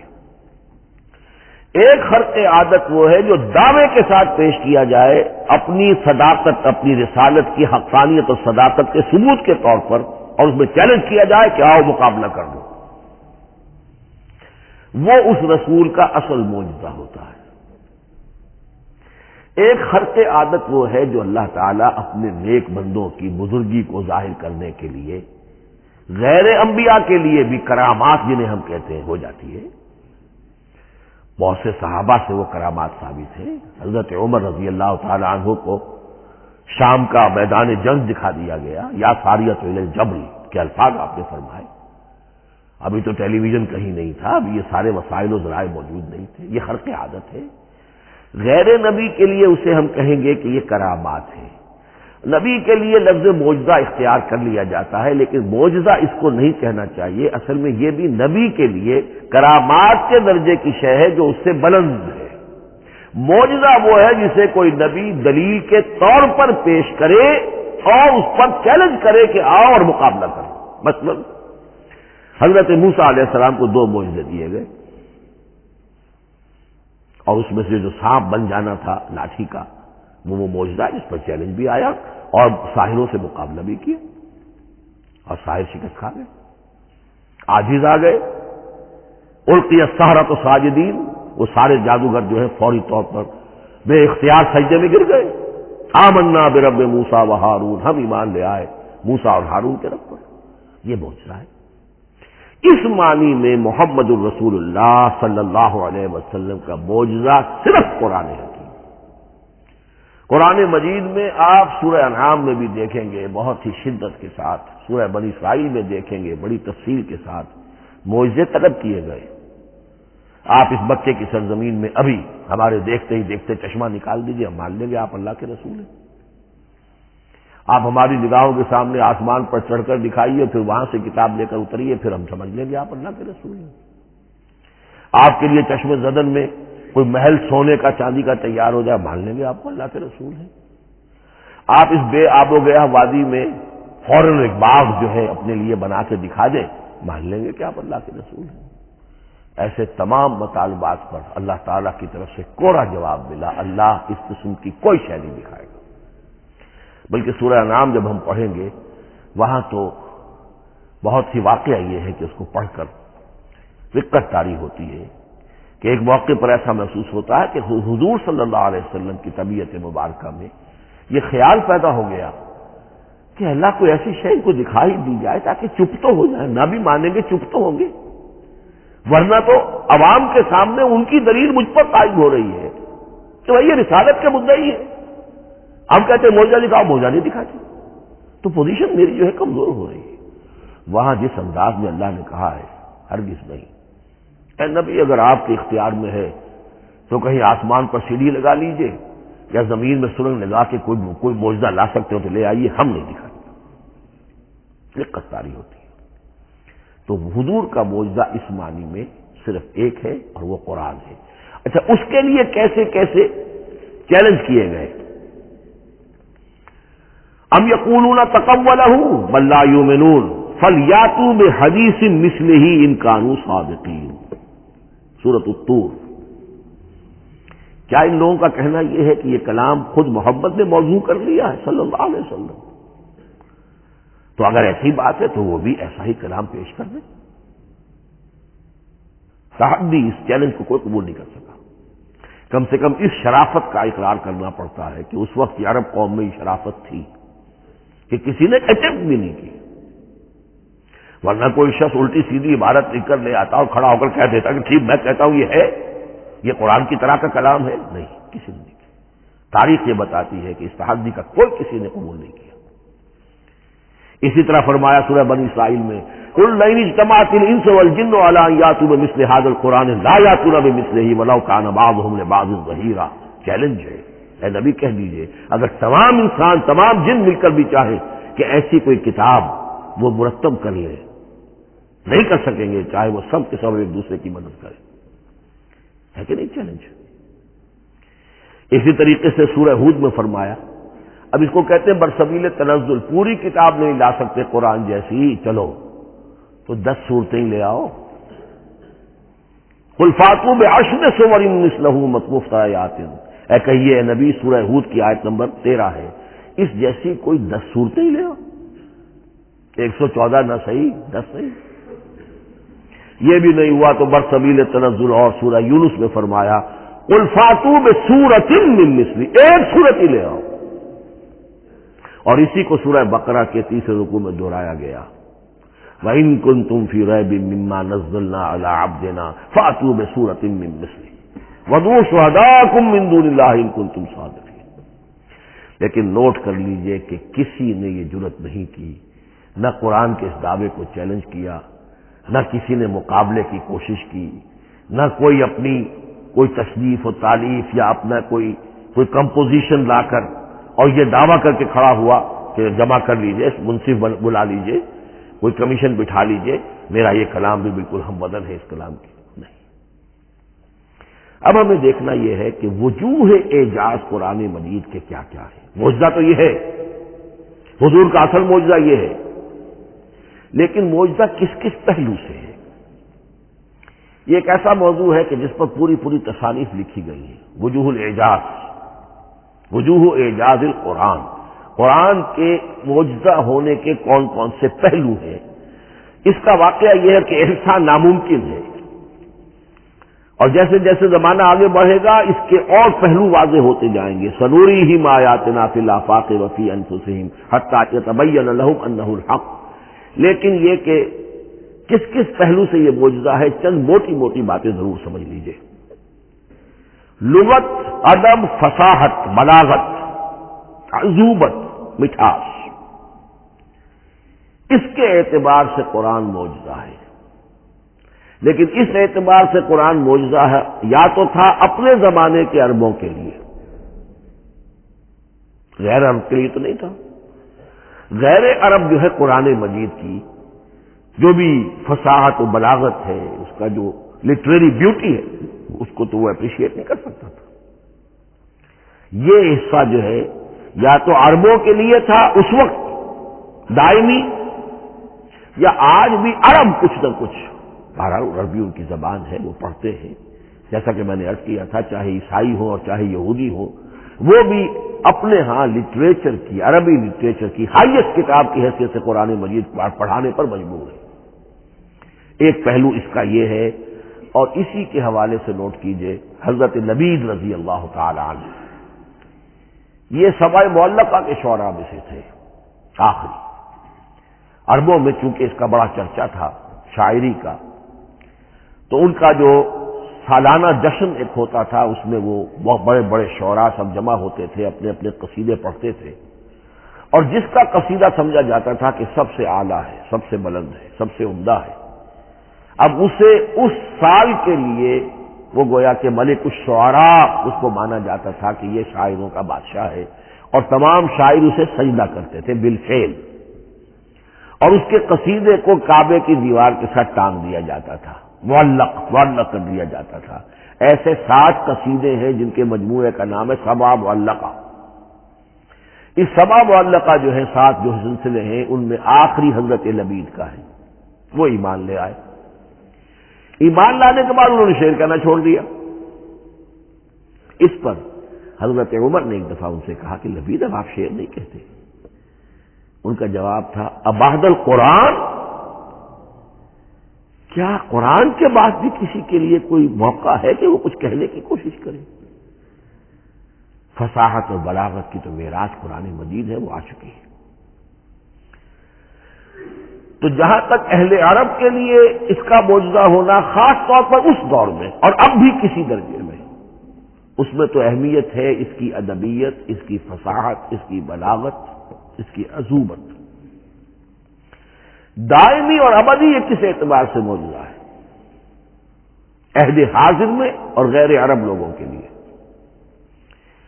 ایک خرق عادت وہ ہے جو دعوے کے ساتھ پیش کیا جائے، اپنی صداقت، اپنی رسالت کی حقانیت اور صداقت کے ثبوت کے طور پر، اور اس میں چیلنج کیا جائے کہ آؤ مقابلہ کر لو۔ وہ اس رسول کا اصل معجزہ ہوتا ہے۔ ایک خرق عادت وہ ہے جو اللہ تعالیٰ اپنے نیک بندوں کی بزرگی کو ظاہر کرنے کے لیے، غیر انبیاء کے لیے بھی کرامات جنہیں ہم کہتے ہیں ہو جاتی ہے۔ بہت سے صحابہ سے وہ کرامات ثابت ہیں۔ حضرت عمر رضی اللہ تعالی عنہ کو شام کا میدان جنگ دکھا دیا گیا، یا ساریۃ الی الجبل کے الفاظ آپ نے فرمائے۔ ابھی تو ٹیلی ویژن کہیں نہیں تھا، ابھی یہ سارے وسائل و ذرائع موجود نہیں تھے، یہ خرق عادت ہے۔ غیر نبی کے لیے اسے ہم کہیں گے کہ یہ کرامات ہے۔ نبی کے لیے لفظ معجزہ اختیار کر لیا جاتا ہے، لیکن معجزہ اس کو نہیں کہنا چاہیے، اصل میں یہ بھی نبی کے لیے کرامات کے درجے کی شے ہے جو اس سے بلند ہے۔ معجزہ وہ ہے جسے کوئی نبی دلیل کے طور پر پیش کرے اور اس پر چیلنج کرے کہ آؤ اور مقابلہ کرو۔ مثلا حضرت موسیٰ علیہ السلام کو دو معجزے دیے گئے، اور اس میں سے جو سانپ بن جانا تھا لاٹھی کا، وہ معجزہ جس پر چیلنج بھی آیا اور ساحروں سے مقابلہ بھی کیا، اور ساحر شکست کھا گئے، عاجز آ گئے۔ القی السحرۃ ساجدین، وہ سارے جادوگر جو ہے فوری طور پر بے اختیار سجدے میں گر گئے۔ آمنا برب موسیٰ و ہارون، ہم ایمان لے آئے موسیٰ اور ہارون کے رب پر۔ یہ معجزہ ہے۔ اس معنی میں محمد الرسول اللہ صلی اللہ علیہ وسلم کا معجزہ صرف قرآن حکیم۔ قرآن مجید میں آپ سورہ انعام میں بھی دیکھیں گے بہت ہی شدت کے ساتھ، سورہ بنی اسرائیل میں دیکھیں گے بڑی تفصیل کے ساتھ معجزے طلب کیے گئے۔ آپ اس بچے کی سرزمین میں ابھی ہمارے دیکھتے ہی دیکھتے چشمہ نکال دیجئے، ہم مان لیں گے آپ اللہ کے رسول ہیں۔ آپ ہماری نگاہوں کے سامنے آسمان پر چڑھ کر دکھائیے، پھر وہاں سے کتاب لے کر اتریے، پھر ہم سمجھ لیں گے آپ اللہ کے رسول ہیں۔ آپ کے لیے چشم زدن میں کوئی محل سونے کا چاندی کا تیار ہو جائے، مان لیں گے آپ کو اللہ کے رسول ہیں۔ آپ اس بے آب و گیا وادی میں فوراً ایک باغ جو ہے اپنے لیے بنا کے دکھا دیں، مان لیں گے کہ آپ اللہ کے رسول ہیں۔ ایسے تمام مطالبات پر اللہ تعالیٰ کی طرف سے کوڑا جواب ملا، اللہ اس قسم کی کوئی شے نہیں دکھائے گا۔ بلکہ سورہ انعام جب ہم پڑھیں گے وہاں تو بہت ہی واقعہ یہ ہے کہ اس کو پڑھ کر رقت طاری ہوتی ہے کہ ایک موقع پر ایسا محسوس ہوتا ہے کہ حضور صلی اللہ علیہ وسلم کی طبیعت مبارکہ میں یہ خیال پیدا ہو گیا کہ اللہ کو ایسی شے کو دکھائی دی جائے تاکہ چپ تو ہو جائے، نہ بھی مانیں گے چپ تو ہوں گے، ورنہ تو عوام کے سامنے ان کی دلیل مجھ پر قائم ہو رہی ہے، تو یہ رسالت کے مدعی ہے۔ ہم کہتے ہیں موجہ دکھاؤ، موجہ نہیں دکھاتے، تو پوزیشن میری جو ہے کمزور ہو رہی ہے۔ وہاں جس انداز میں اللہ نے کہا ہے، ہرگز نہیں، اے نبی اگر آپ کے اختیار میں ہے تو کہیں آسمان پر سیڑھی لگا لیجئے، یا زمین میں سرنگ لگا کے کوئی معجزہ لا سکتے ہو تو لے آئیے، ہم نہیں دکھاتے۔ رقت طاری ہوتی ہے۔ تو حضور کا معجزہ اس معنی میں صرف ایک ہے اور وہ قرآن ہے۔ اچھا، اس کے لیے کیسے کیسے چیلنج کیے گئے؟ ام یقولون تقولہ بل لا یؤمنون فلیاتوا بحدیث مثلہ ان کانوا صادقین، سورۃ الطور۔ کیا ان لوگوں کا کہنا یہ ہے کہ یہ کلام خود محمد نے موضوع کر لیا ہے صلی اللہ علیہ وسلم؟ تو اگر ایسی بات ہے تو وہ بھی ایسا ہی کلام پیش کر دیں۔ تحدی، اس چیلنج کو کوئی قبول نہیں کر سکا۔ کم سے کم اس شرافت کا اقرار کرنا پڑتا ہے کہ اس وقت عرب قوم میں یہ شرافت تھی کہ کسی نے اٹیمپٹ بھی نہیں کی، ورنہ کوئی شخص الٹی سیدھی عبارت لکھ کر لے آتا اور کھڑا ہو کر کہہ دیتا کہ ٹھیک میں کہتا ہوں یہ ہے، یہ قرآن کی طرح کا کلام ہے۔ نہیں، کسی نے نہیں کیا۔ تاریخ یہ بتاتی ہے کہ اس تحدی کا کوئی کسی نے قبول نہیں کیا۔ اسی طرح فرمایا سورہ بنی اسرائیل میں قل لئن اجتمعت الانس والجن على ان ياتوا بمثل هذا القرآن لا ياتون بمثله ولو كان بعضهم لبعض ظهيرا۔ چیلنج ہے، اے نبی کہہ دیجئے اگر تمام انسان تمام جن مل کر بھی چاہیں کہ ایسی کوئی کتاب وہ مرتب کر لے، نہیں کر سکیں گے، چاہے وہ سب کے سب ایک دوسرے کی مدد کریں۔ ہے کہ نہیں چیلنج؟ اسی طریقے سے سورہ ہود میں فرمایا، اب اس کو کہتے ہیں برسبیل تنزل، پوری کتاب نہیں لا سکتے قرآن جیسی، چلو تو 10 صورتیں لے آؤ۔ قل فاتوا بعشر سور مثلہ مفتریات، اے کہیے اے نبی، سورہ ہود کی آیت نمبر 13 ہے، اس جیسی کوئی 10 صورتیں لے آؤ۔ 114 نہ صحیح، 10 صحیح۔ یہ بھی نہیں ہوا تو برسبیل تنزل اور سورہ یونس میں فرمایا قل فاتوا بسورۃ من مثلہ، ایک سورت ہی لے آؤ۔ اور اسی کو سورہ بقرہ کے 30 رکوع میں دہرایا گیا، وَإِن كُنتُمْ فِي رَيْبٍ مِّمَّا نَزَّلْنَا عَلَىٰ عَبْدِنَا فَأْتُوا بِسُورَةٍ مِّن مِّثْلِهِ وَادْعُوا شُهَدَاءَكُم مِّن دُونِ اللَّهِ إِن كُنتُمْ صَادِقِينَ۔ لیکن نوٹ کر لیجئے کہ کسی نے یہ جرأت نہیں کی، نہ قرآن کے اس دعوے کو چیلنج کیا، نہ کسی نے مقابلے کی کوشش کی، نہ کوئی اپنی کوئی تصنیف و تالیف یا اپنا کوئی کمپوزیشن لا کر اور یہ دعویٰ کر کے کھڑا ہوا کہ جمع کر لیجئے، منصف بلا لیجئے، کوئی کمیشن بٹھا لیجئے، میرا یہ کلام بھی بالکل ہم بدل ہے اس کلام کی۔ نہیں۔ اب ہمیں دیکھنا یہ ہے کہ وجوہ اعجاز قرآن مجید کے کیا کیا ہے۔ معجزہ تو یہ ہے، حضور کا اصل معجزہ یہ ہے، لیکن معجزہ کس کس پہلو سے ہے؟ یہ ایک ایسا موضوع ہے کہ جس پر پوری تصانیف لکھی گئی ہے۔ وجوہ الاعجاز، وجوہ اعجاز القرآن، قرآن کے معجزہ ہونے کے کون کون سے پہلو ہیں۔ اس کا واقعہ یہ ہے کہ احساء ناممکن ہے، اور جیسے جیسے زمانہ آگے بڑھے گا اس کے اور پہلو واضح ہوتے جائیں گے۔ سنوریہم آیاتنا فی الآفاق وفی انفسہم حتی یتبین لہم انہ الحق۔ لیکن یہ کہ کس کس پہلو سے یہ معجزہ ہے، چند موٹی موٹی باتیں ضرور سمجھ لیجئے۔ لغت، ادب، فصاحت، بلاغت، عذوبت، مٹھاس، اس کے اعتبار سے قرآن معجزہ ہے۔ لیکن اس اعتبار سے قرآن معجزہ ہے یا تو تھا اپنے زمانے کے عربوں کے لیے، غیر عرب کے لیے تو نہیں تھا۔ غیر عرب جو ہے قرآن مجید کی جو بھی فصاحت و بلاغت ہے، اس کا جو لٹریری بیوٹی ہے، اس کو تو وہ اپریشیٹ نہیں کر سکتا تھا۔ یہ حصہ جو ہے یا تو عربوں کے لیے تھا اس وقت دائمی، یا آج بھی عرب کچھ نہ کچھ، بہرحال عربی ان کی زبان ہے، وہ پڑھتے ہیں، جیسا کہ میں نے عرض کیا تھا، چاہے عیسائی ہو اور چاہے یہودی ہو، وہ بھی اپنے ہاں لٹریچر کی، عربی لٹریچر کی ہائیسٹ کتاب کی حیثیت سے قرآن مجید پڑھانے پر مجبور ہے۔ ایک پہلو اس کا یہ ہے، اور اسی کے حوالے سے نوٹ کیجئے حضرت نبید رضی اللہ تعالی عنہ، یہ سبع معلقہ کے شعراء میں سے تھے آخری۔ عربوں میں چونکہ اس کا بڑا چرچا تھا شاعری کا، تو ان کا جو سالانہ جشن ایک ہوتا تھا، اس میں وہ بہت بڑے بڑے شعراء سب جمع ہوتے تھے، اپنے اپنے قصیدے پڑھتے تھے، اور جس کا قصیدہ سمجھا جاتا تھا کہ سب سے اعلیٰ ہے، سب سے بلند ہے، سب سے عمدہ ہے، اب اسے اس سال کے لیے وہ گویا کہ ملک الشعراء اس کو مانا جاتا تھا کہ یہ شاعروں کا بادشاہ ہے، اور تمام شاعر اسے سجدہ کرتے تھے بالفعل، اور اس کے قصیدے کو کعبے کی دیوار کے ساتھ ٹانگ دیا جاتا تھا، معلق کر دیا جاتا تھا۔ ایسے 7 قصیدے ہیں جن کے مجموعے کا نام ہے سبع معلقہ۔ اس سبع معلقہ جو ہے 7 جو سلسلے ہیں، ان میں آخری حضرت نبید کا ہے، وہ ایمان لے آئے۔ ایمان لانے کے بعد انہوں نے شعر کہنا چھوڑ دیا۔ اس پر حضرت عمر نے ایک دفعہ ان سے کہا کہ لبید اب آپ شعر نہیں کہتے۔ ان کا جواب تھا ابعد القرآن، کیا قرآن کے بعد بھی کسی کے لیے کوئی موقع ہے کہ وہ کچھ کہنے کی کوشش کرے؟ فصاحت اور بلاغت کی تو میراث قرآن مجید ہے، وہ آ چکی ہے۔ تو جہاں تک اہل عرب کے لیے اس کا معجزہ ہونا، خاص طور پر اس دور میں اور اب بھی کسی درجے میں، اس میں تو اہمیت ہے اس کی ادبیت، اس کی فصاحت، اس کی بلاغت، اس کی عذوبت۔ دائمی اور ابدی یہ کس اعتبار سے معجزہ ہے؟ عہد حاضر میں اور غیر عرب لوگوں کے لیے۔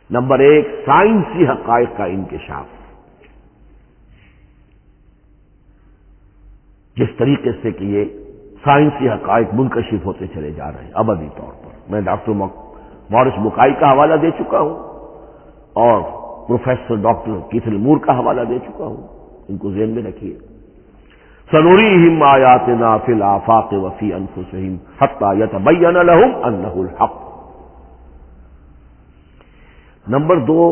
نمبر ایک، سائنسی حقائق کا انکشاف۔ جس طریقے سے کہ یہ سائنسی حقائق منکشف ہوتے چلے جا رہے ہیں ابدی طور پر۔ میں ڈاکٹر مورس بکائی کا حوالہ دے چکا ہوں اور پروفیسر ڈاکٹر کیتھل مور کا حوالہ دے چکا ہوں، ان کو ذہن میں رکھیے۔ سنریہم آیاتنا فی الآفاق وفی انفسہم حتی یتبین لہم انہ الحق۔ نمبر دو،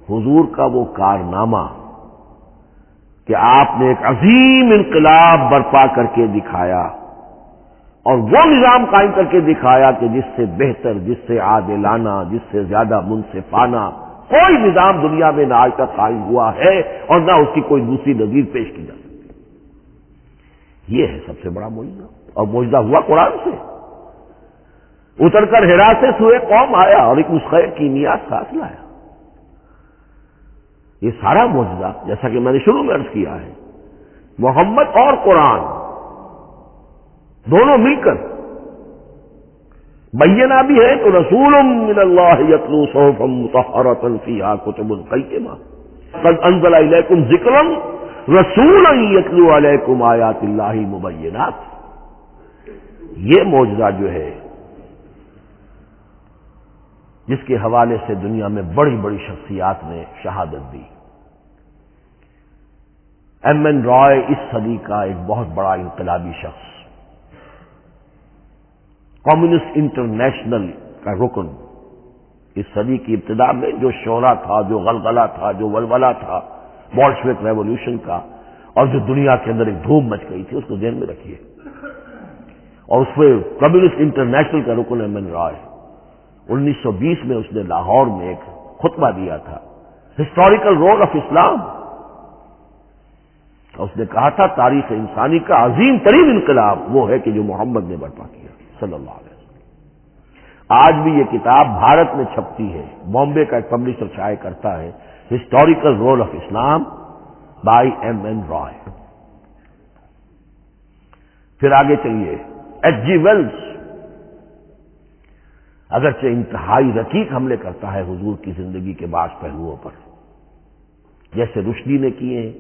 حضور کا وہ کارنامہ کہ آپ نے ایک عظیم انقلاب برپا کر کے دکھایا اور وہ نظام قائم کر کے دکھایا کہ جس سے بہتر، جس سے عادلانہ، جس سے زیادہ منصفانہ کوئی نظام دنیا میں نہ آج تک قائم ہوا ہے اور نہ اس کی کوئی دوسری نظیر پیش کی جا سکتی۔ یہ ہے سب سے بڑا معجزہ، اور معجزہ ہوا قرآن سے۔ اتر کر حرا سے سوئے قوم آیا اور ایک نسخہ کیمیا ساتھ لایا۔ یہ سارا معجزہ، جیسا کہ میں نے شروع میں عرض کیا ہے، محمد اور قرآن دونوں مل کر بینہ بھی ہے تو رسول من اللہ یتلو صحفا مطہرۃ فیہا کتب قیمہ قد انزل الیکم ذکرا رسولا یتلو علیکم آیات اللہ مبینات۔ یہ معجزہ جو ہے جس کے حوالے سے دنیا میں بڑی بڑی شخصیات نے شہادت دی۔ ایم این رائے اس صدی کا ایک بہت بڑا انقلابی شخص، کمیونسٹ انٹرنیشنل کا رکن، اس صدی کی ابتدا میں جو شورا تھا، جو غلغلہ تھا، جو ولولہ تھا بولشوک ریولوشن کا، اور جو دنیا کے اندر ایک دھوم مچ گئی تھی، اس کو ذہن میں رکھیے۔ اور اس پہ کمیونسٹ انٹرنیشنل کا رکن ایم این رائے 1920 میں اس نے لاہور میں ایک خطبہ دیا تھا، ہسٹوریکل رول آف اسلام۔ اور اس نے کہا تھا تاریخ انسانی کا عظیم ترین انقلاب وہ ہے کہ جو محمد نے برپا کیا صلی اللہ علیہ وسلم۔ آج بھی یہ کتاب بھارت میں چھپتی ہے، بامبے کا ایک پبلشر شائع کرتا ہے، historical role of Islam by M N Roy. پھر آگے چلیے، ایچ جی ویلز اگرچہ انتہائی رقیق حملے کرتا ہے حضور کی زندگی کے بعض پہلوؤں پر، جیسے رشدی نے کیے ہیں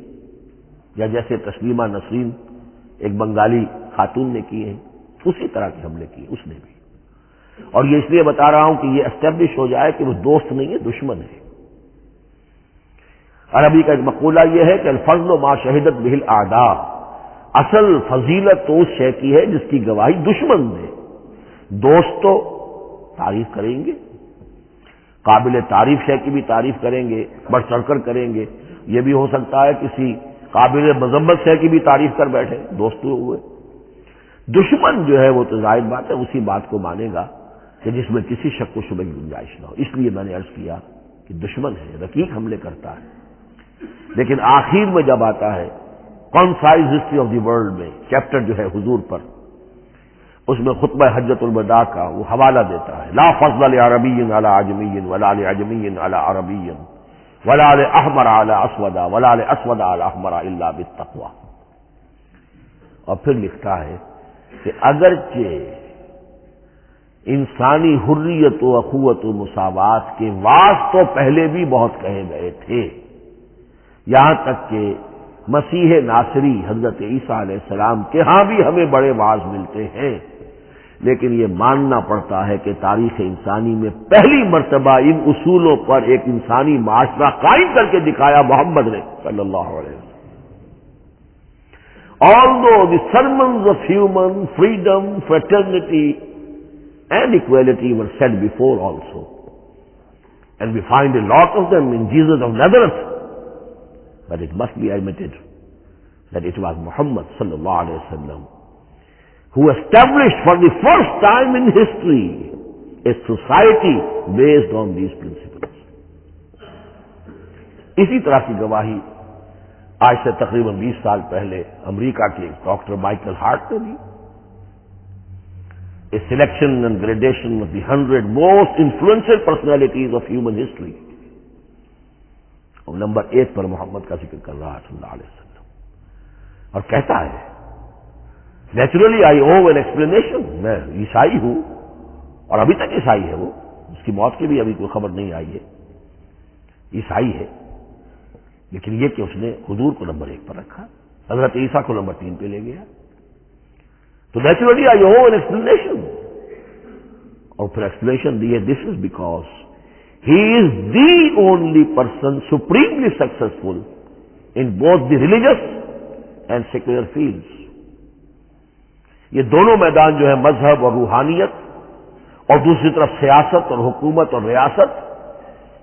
یا جیسے تسلیمہ نسرین ایک بنگالی خاتون نے کیے ہیں، اسی طرح کے حملے کیے اس نے بھی۔ اور یہ اس لیے بتا رہا ہوں کہ یہ اسٹیبلش ہو جائے کہ وہ دوست نہیں ہے، دشمن ہے۔ عربی کا ایک مقولہ یہ ہے کہ الفضل ما شہدت بہ الاعداء، اصل فضیلت تو اس شے کی ہے جس کی گواہی دشمن دے۔ دوست تو تعریف کریں گے، قابل تعریف شے کی بھی تعریف کریں گے، بڑھ چڑھ کر کریں گے۔ یہ بھی ہو سکتا ہے کسی قابل مذمت شے کی بھی تعریف کر بیٹھے، دوست تو ہوئے۔ دشمن جو ہے وہ تو ظاہر بات ہے اسی بات کو مانے گا کہ جس میں کسی شک و شبہ کی گنجائش نہ ہو۔ اس لیے میں نے عرض کیا کہ دشمن ہے، رقیق حملے کرتا ہے۔ لیکن آخر میں جب آتا ہے concise history of the world میں چیپٹر جو ہے حضور پر، اس میں خطبہ حجۃ الوداع کا وہ حوالہ دیتا ہے، لا فضل لعربی علی عجمی ولا لعجمی علی عربی ولا لاحمر علی اسود ولا لاسود علی احمر الا بالتقوی۔ اور پھر لکھتا ہے کہ اگرچہ انسانی حریت و اخوت و مساوات کے واعظ تو پہلے بھی بہت کہے گئے تھے، یہاں تک کہ مسیح ناصری حضرت عیسیٰ علیہ السلام کے ہاں بھی ہمیں بڑے واعظ ملتے ہیں، لیکن یہ ماننا پڑتا ہے کہ تاریخ انسانی میں پہلی مرتبہ ان اصولوں پر ایک انسانی معاشرہ قائم کر کے دکھایا محمد نے صلی اللہ علیہ وسلم۔ Although the sermons of human freedom, fraternity and equality were said before also, and we find a lot of them in Jesus of Nazareth, but it must be admitted that it was Muhammad sallallahu alaihi wasallam who established for the first time in history a society based on these principles. اسی طرح کی گواہی آج سے تقریباً 20 سال پہلے امریکہ کے ڈاکٹر مائیکل ہارٹ نے دی. A selection and gradation of the 100 most influential personalities of human history. اور نمبر 1 پر محمد کا ذکر کر رہا ہے صلی اللہ علیہ وسلم، اور کہتا ہے naturally I owe an explanation, میں عیسائی ہوں اور ابھی تک عیسائی ہے وہ، اس کی موت کی بھی ابھی کوئی خبر نہیں آئی ہے، عیسائی ہے، لیکن یہ کہ اس نے حضور کو نمبر 1 پر رکھا، حضرت عیسیٰ کو نمبر 3 پہ لے گیا. تو naturally I owe an explanation, اور پھر ایکسپلینیشن دی ہے this is because he is the only person supremely successful in both the religious and secular fields. یہ دونوں میدان جو ہے مذہب اور روحانیت اور دوسری طرف سیاست اور حکومت اور ریاست،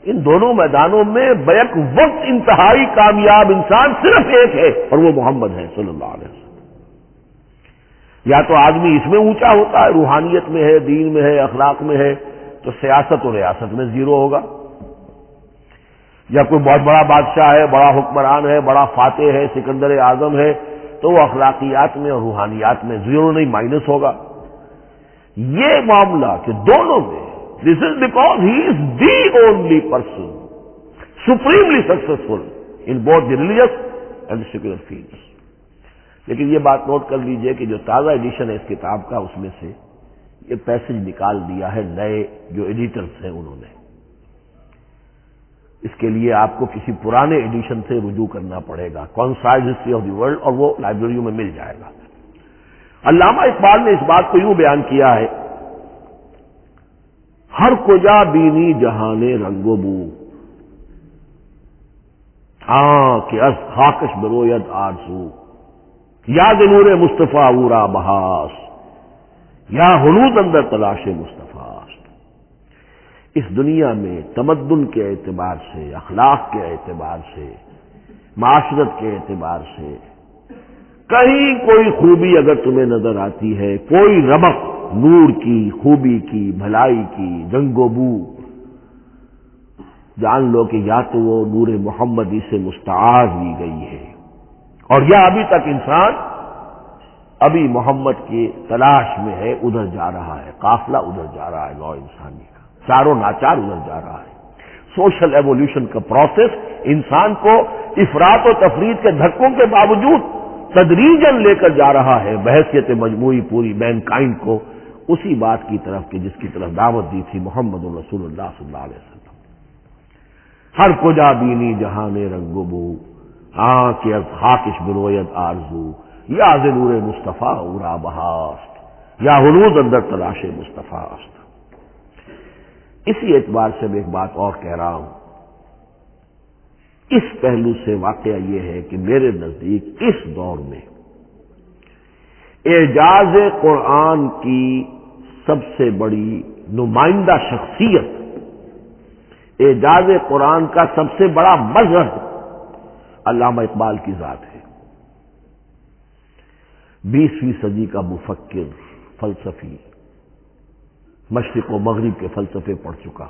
ان دونوں میدانوں میں بیک وقت انتہائی کامیاب انسان صرف ایک ہے، اور وہ محمد ہے صلی اللہ علیہ وسلم. یا تو آدمی اس میں اونچا ہوتا ہے، روحانیت میں ہے، دین میں ہے، اخلاق میں ہے، تو سیاست اور ریاست میں زیرو ہوگا. یا کوئی بہت بڑا بادشاہ ہے، بڑا حکمران ہے، بڑا فاتح ہے، سکندر اعظم ہے، تو وہ اخلاقیات میں اور روحانیات میں زیرو نہیں، مائنس ہوگا. یہ معاملہ کہ دونوں میں this is because he is the only person supremely successful in both the religious and secular fields. لیکن یہ بات نوٹ کر لیجئے کہ جو تازہ ایڈیشن ہے اس کتاب کا، اس میں سے یہ پیسج نکال دیا ہے نئے جو ایڈیٹرز ہیں انہوں نے. اس کے لیے آپ کو کسی پرانے ایڈیشن سے رجوع کرنا پڑے گا، concise history of the world, اور وہ لائبریریوں میں مل جائے گا. علامہ اقبال نے اس بات کو یوں بیان کیا ہے، ہر کجا بینی جہان رنگ و بو، کہ از خاکش بروید آرزو، یاد نور مصطفیٰ اورا بہاس، یا ہنود اندر تلاش مصطفیٰ. اس دنیا میں تمدن کے اعتبار سے، اخلاق کے اعتبار سے، معاشرت کے اعتبار سے کہیں کوئی خوبی اگر تمہیں نظر آتی ہے، کوئی رمق نور کی، خوبی کی، بھلائی کی، رنگ و بو، جان لو کہ یا تو وہ نور محمدی سے مستعار لی گئی ہے، اور یا ابھی تک انسان ابھی محمد کی تلاش میں ہے، ادھر جا رہا ہے، قافلہ ادھر جا رہا ہے، نوع انسانی کا چاروں ناچار ادھر جا رہا ہے. سوشل ایوولوشن کا پروسیس انسان کو افراط و تفرید کے دھکوں کے باوجود تدریجاً لے کر جا رہا ہے بحیثیت مجموعی پوری مین کائنڈ کو اسی بات کی طرف کہ جس کی طرف دعوت دی تھی محمد رسول اللہ صلی اللہ علیہ وسلم. ہر کجا بینی جہان رنگ و بو، کہ از خاکش بروید آرزو، یا ز نور مصطفیٰ اورا بہاست، یا ہنود اندر تلاش مصطفیٰ است. اسی اعتبار سے میں ایک بات اور کہہ رہا ہوں، اس پہلو سے واقعہ یہ ہے کہ میرے نزدیک اس دور میں اعجاز قرآن کی سب سے بڑی نمائندہ شخصیت، اعجاز قرآن کا سب سے بڑا مظہر علامہ اقبال کی ذات ہے. 20ویں صدی کا مفکر، فلسفی، مشرق و مغرب کے فلسفے پڑھ چکا،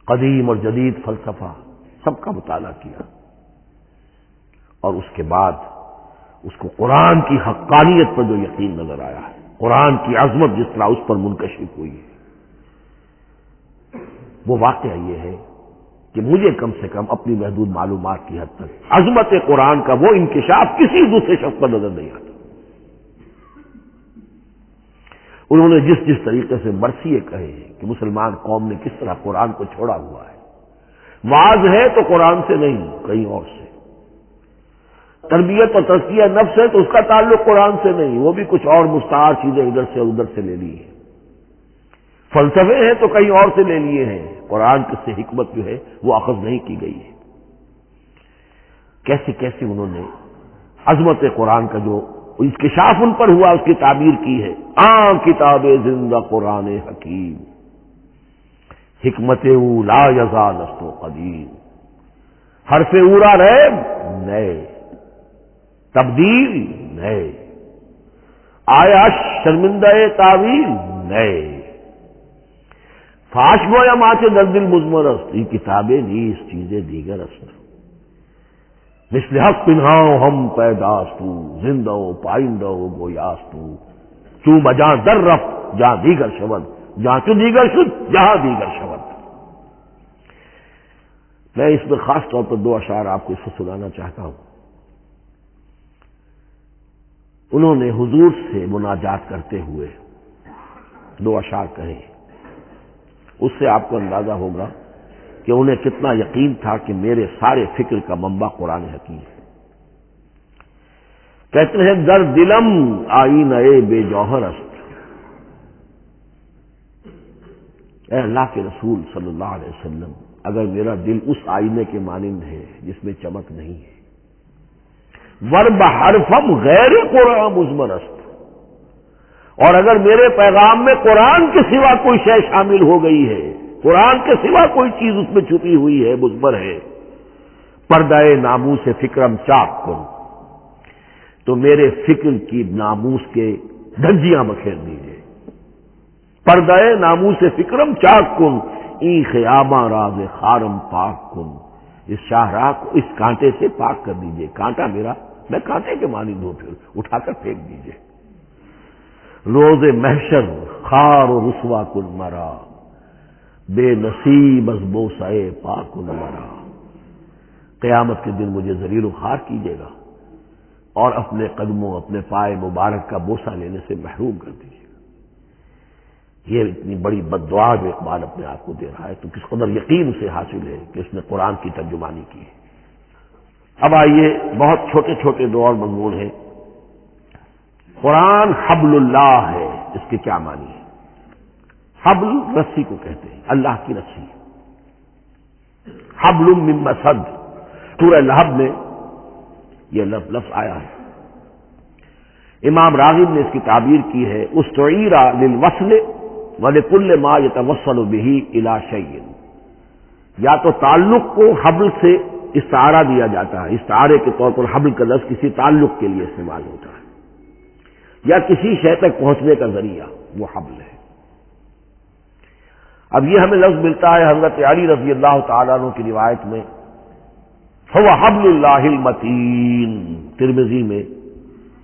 قدیم اور جدید فلسفہ سب کا مطالعہ کیا، اور اس کے بعد اس کو قرآن کی حقانیت پر جو یقین نظر آیا ہے، قرآن کی عظمت جس طرح اس پر منکشف ہوئی ہے، وہ واقعہ یہ ہے کہ مجھے کم سے کم اپنی محدود معلومات کی حد تک عظمت قرآن کا وہ انکشاف کسی دوسرے شخص پر نظر نہیں آتا. انہوں نے جس جس طریقے سے مرثیے کہے ہیں کہ مسلمان قوم نے کس طرح قرآن کو چھوڑا ہوا ہے، واعظ ہے تو قرآن سے نہیں کہیں اور سے، تربیت اور تزکیہ نفس ہے تو اس کا تعلق قرآن سے نہیں، وہ بھی کچھ اور مستعار چیزیں ادھر سے ادھر سے لے لی ہیں، فلسفے ہیں تو کہیں اور سے لے لیے ہیں، قرآن سے حکمت جو ہے وہ اخذ نہیں کی گئی ہے. کیسے کیسے انہوں نے عظمت قرآن کا جو انکشاف ان پر ہوا اس کی تعبیر کی ہے. کتاب زندہ قرآن حکیم، حکمت او لا یزال است و قدیم، حرف اورا ریب نئے، تبدیل نئے، آیا شرمندہ تعویل نئے فاش گویا ماں در دل مزمر است یہ کتابیں نیز چیزیں دیگر است مثل حق پنہاؤ ہم پیداستو زندہ و پائندہ و گویاستو چو بجاں در رفت جہاں دیگر شود جہاں چو دیگر شد جہاں دیگر شود. میں اس میں خاص طور پر دو اشعار آپ کو اس کو سنانا چاہتا ہوں. انہوں نے حضور سے مناجات کرتے ہوئے دو اشعار کہے. اس سے آپ کو اندازہ ہوگا کہ انہیں کتنا یقین تھا کہ میرے سارے فکر کا منبع قرآن حکیم ہے. کہتے ہیں در دلم آئینہ بے جوہر است. اے اللہ کے رسول صلی اللہ علیہ وسلم، اگر میرا دل اس آئینے کے مانند ہے جس میں چمک نہیں ہے، ورب حرفم غیر قرآن مزمر است، اور اگر میرے پیغام میں قرآن کے سوا کوئی شے شامل ہو گئی ہے، قرآن کے سوا کوئی چیز اس میں چھپی ہوئی ہے، مزمر ہے، پردہ ناموس فکرم چاک کن، تو میرے فکر کی ناموس کے دھجیاں بکھیر دیجیے. پردہ ناموس فکرم چاک کن این خیامہ راز خارم پاک کن. اس شاہراہ کو اس کانٹے سے پاک کر دیجیے. کانٹا میرا، میں کانٹے کے مانند ہوں، پھر اٹھا کر پھینک دیجیے. روز محشر خار و رسوا کن مرا، بے نصیب از بوسہ پاک کن مرا. قیامت کے دن مجھے ذلیل و خوار کیجیے گا اور اپنے قدموں، اپنے پائے مبارک کا بوسہ لینے سے محروم کر دیجیے. یہ اتنی بڑی بد دعا جو اقبال اپنے آپ کو دے رہا ہے، تو کس قدر یقین اسے حاصل ہے کہ اس نے قرآن کی ترجمانی کی ہے. اب آئیے، بہت چھوٹے چھوٹے دو اور مضمون ہیں. قرآن حبل اللہ ہے، اس کے کیا معنی ہے؟ حبل رسی کو کہتے ہیں، اللہ کی رسی. حبل من مسد، سورہ لہب میں یہ لفظ آیا ہے. امام راغب نے اس کی تعبیر کی ہے استعیر للوصل ولکل ما یتوصل به الی شیء. یا تو تعلق کو حبل سے استعارہ دیا جاتا ہے، استعارے کے طور پر حبل کا لفظ کسی تعلق کے لیے استعمال ہوتا ہے، یا کسی شے تک پہنچنے کا ذریعہ، وہ حبل ہے. اب یہ ہمیں لفظ ملتا ہے حضرت علی رضی اللہ تعالیٰ عنہ کی روایت میں، فَهُوَ حَبْلُ اللَّهِ الْمَتِينُ. ترمذی میں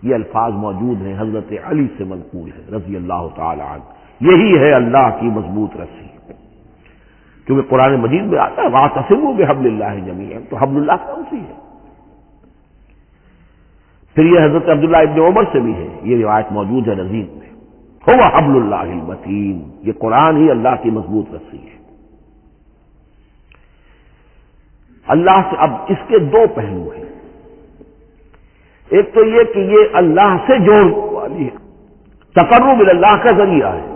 یہ الفاظ موجود ہیں، حضرت علی سے منقول ہے رضی اللہ تعالی عنہ. یہی ہے اللہ کی مضبوط رسی، کیونکہ قرآن مجید میں آتا ہے وَاعْتَصِمُوا بِحَبْلِ اللَّهِ جَمِيعًا. تو حبل اللہ کون سی ہے؟ پھر یہ حضرت عبداللہ ابن عمر سے بھی ہے، یہ روایت موجود ہے رزین میں. هُوَ حَبْلُ اللَّهِ الْمَتِينُ. یہ قرآن ہی اللہ کی مضبوط رسی ہے. اللہ سے اب اس کے دو پہلو ہیں. ایک تو یہ کہ یہ اللہ سے جوڑنے والی ہے، تقرب اللہ کا ذریعہ ہے،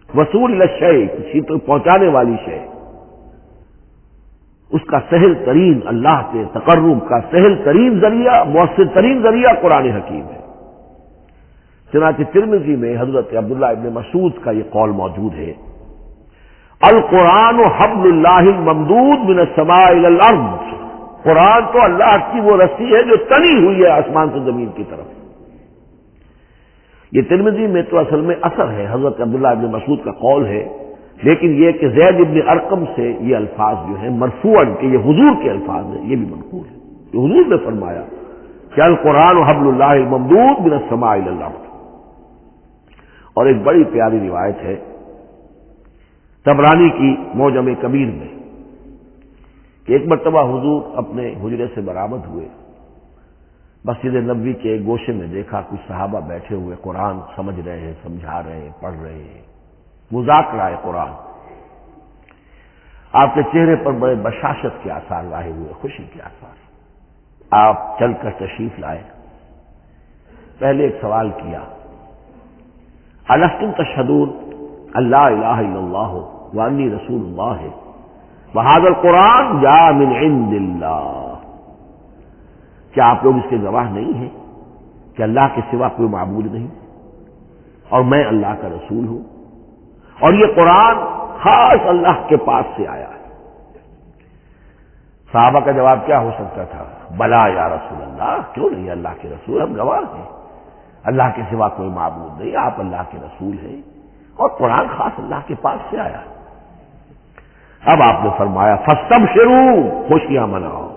وصول الشیء کسی تو پہنچانے والی شے، اس کا سہل ترین، اللہ کے تقرب کا سہل ترین ذریعہ، مؤثر ترین ذریعہ قرآن حکیم ہے. چنانچہ ترمذی میں حضرت عبداللہ ابن مسعود کا یہ قول موجود ہے، القرآن حبل اللہ الممدود من السماء الی الارض. قرآن تو اللہ کی وہ رسی ہے جو تنی ہوئی ہے آسمان سے زمین کی طرف. یہ ترمذی میں تو اصل میں اثر ہے، حضرت عبداللہ ابن مسعود کا قول ہے، لیکن یہ کہ زید ابن ارقم سے یہ الفاظ جو ہیں مرفوعاً کہ یہ حضور کے الفاظ ہیں، یہ بھی منقول ہے کہ حضور نے فرمایا کہ القرآن حبل اللہ الممدود من السماء الی الارض. اور ایک بڑی پیاری روایت ہے طبرانی کی معجم کبیر میں کہ ایک مرتبہ حضور اپنے حجرے سے برآمد ہوئے، مسجد نبوی کے ایک گوشے میں دیکھا کچھ صحابہ بیٹھے ہوئے قرآن سمجھ رہے ہیں، سمجھا رہے ہیں، پڑھ رہے ہیں، مذاکرہ ہے قرآن. آپ کے چہرے پر بڑے بشاشت کے آثار ظاہر ہوئے، خوشی کے آثار. آپ چل کر تشریف لائے. پہلے ایک سوال کیا، الستم تشہدون اللہ الہ الا اللہ وانی رسول اللہ وہذا القرآن جاء من عند اللہ. کیا آپ لوگ اس کے گواہ نہیں ہیں کہ اللہ کے سوا کوئی معبود نہیں اور میں اللہ کا رسول ہوں، اور یہ قرآن خاص اللہ کے پاس سے آیا ہے؟ صحابہ کا جواب کیا ہو سکتا تھا؟ بلا یا رسول اللہ، کیوں نہیں اللہ کے رسول، ہم گواہ ہیں. اللہ کے سوا کوئی معبود نہیں، آپ اللہ کے رسول ہیں، اور قرآن خاص اللہ کے پاس سے آیا۔ اب آپ نے فرمایا فاستبشروا، خوشیاں مناؤ،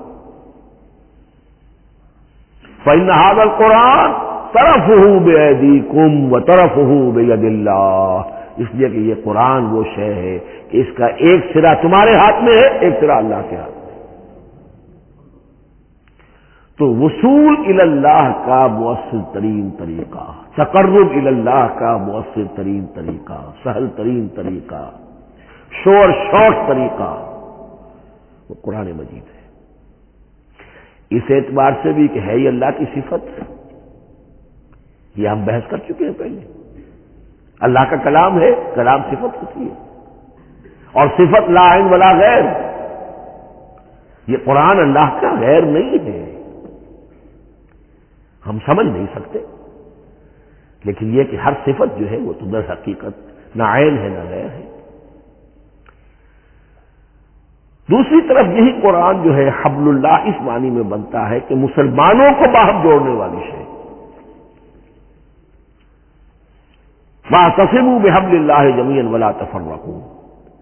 فإن هذا القرآن طرفه بأيديكم وطرفه بيد اللہ، اس لیے کہ یہ قرآن وہ شے ہے کہ اس کا ایک سرا تمہارے ہاتھ میں ہے، ایک سرا اللہ کے ہاتھ میں۔ تو وصول الی اللہ کا مؤثر ترین طریقہ، تقرب الی اللہ کا مؤثر ترین طریقہ، سہل ترین طریقہ، شور شارٹ طریقہ وہ قرآن مجید ہے۔ اس اعتبار سے بھی کہ ہے یہ اللہ کی صفت، یہ ہم بحث کر چکے ہیں پہلے، اللہ کا کلام ہے، کلام صفت ہوتی ہے، اور صفت لا عین ولا غیر، یہ قرآن اللہ کا غیر نہیں ہے، ہم سمجھ نہیں سکتے، لیکن یہ کہ ہر صفت جو ہے وہ تو در حقیقت نہ عین ہے نہ غیر ہے۔ دوسری طرف یہی قرآن جو ہے حبل اللہ اس معنی میں بنتا ہے کہ مسلمانوں کو باہم جوڑنے والی شے، واعتصموا بحبل اللہ جمیعا ولا تفرقوا،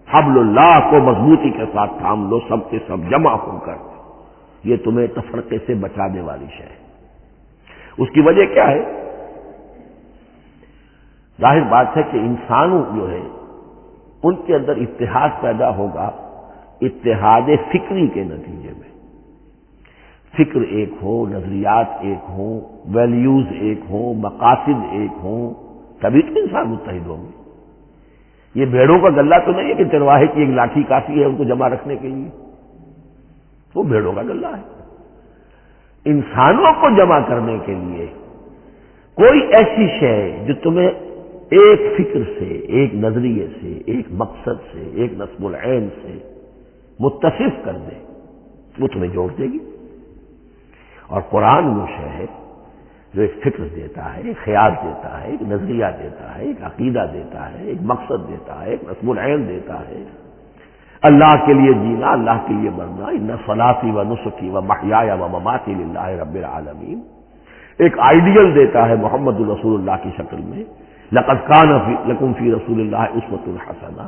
حبل اللہ کو مضبوطی کے ساتھ تھام لو، سب کے سب جمع ہو کر، یہ تمہیں تفرقے سے بچانے والی شے ہے۔ اس کی وجہ کیا ہے؟ ظاہر بات ہے کہ انسانوں جو ہے ان کے اندر اتحاد پیدا ہوگا اتحاد فکری کے نتیجے میں، فکر ایک ہو، نظریات ایک ہوں، ویلیوز ایک ہوں، مقاصد ایک ہوں، تبھی تو انسان متحد ہوں گے۔ یہ بھیڑوں کا گلہ تو نہیں ہے کہ چرواہے کی ایک لاٹھی کافی ہے ان کو جمع رکھنے کے لیے، وہ بھیڑوں کا گلہ ہے۔ انسانوں کو جمع کرنے کے لیے کوئی ایسی شے جو تمہیں ایک فکر سے، ایک نظریے سے، ایک مقصد سے، ایک نصب العین سے متصف کر دے، وہ تمہیں جوڑ دے گی۔ اور قرآن وہ شے ہے جو ایک فکر دیتا ہے، ایک خیال دیتا ہے، ایک نظریہ دیتا ہے، ایک عقیدہ دیتا ہے، ایک مقصد دیتا ہے، ایک نصب العین دیتا ہے، اللہ کے لیے جینا، اللہ کے لیے مرنا، ان صلاتی و نسکی و محیای و مماتی للہ رب العالمین، ایک آئیڈیل دیتا ہے محمد الرسول اللہ کی شکل میں، لقد کان لکم فی رسول اللہ اسوۃ حسنہ۔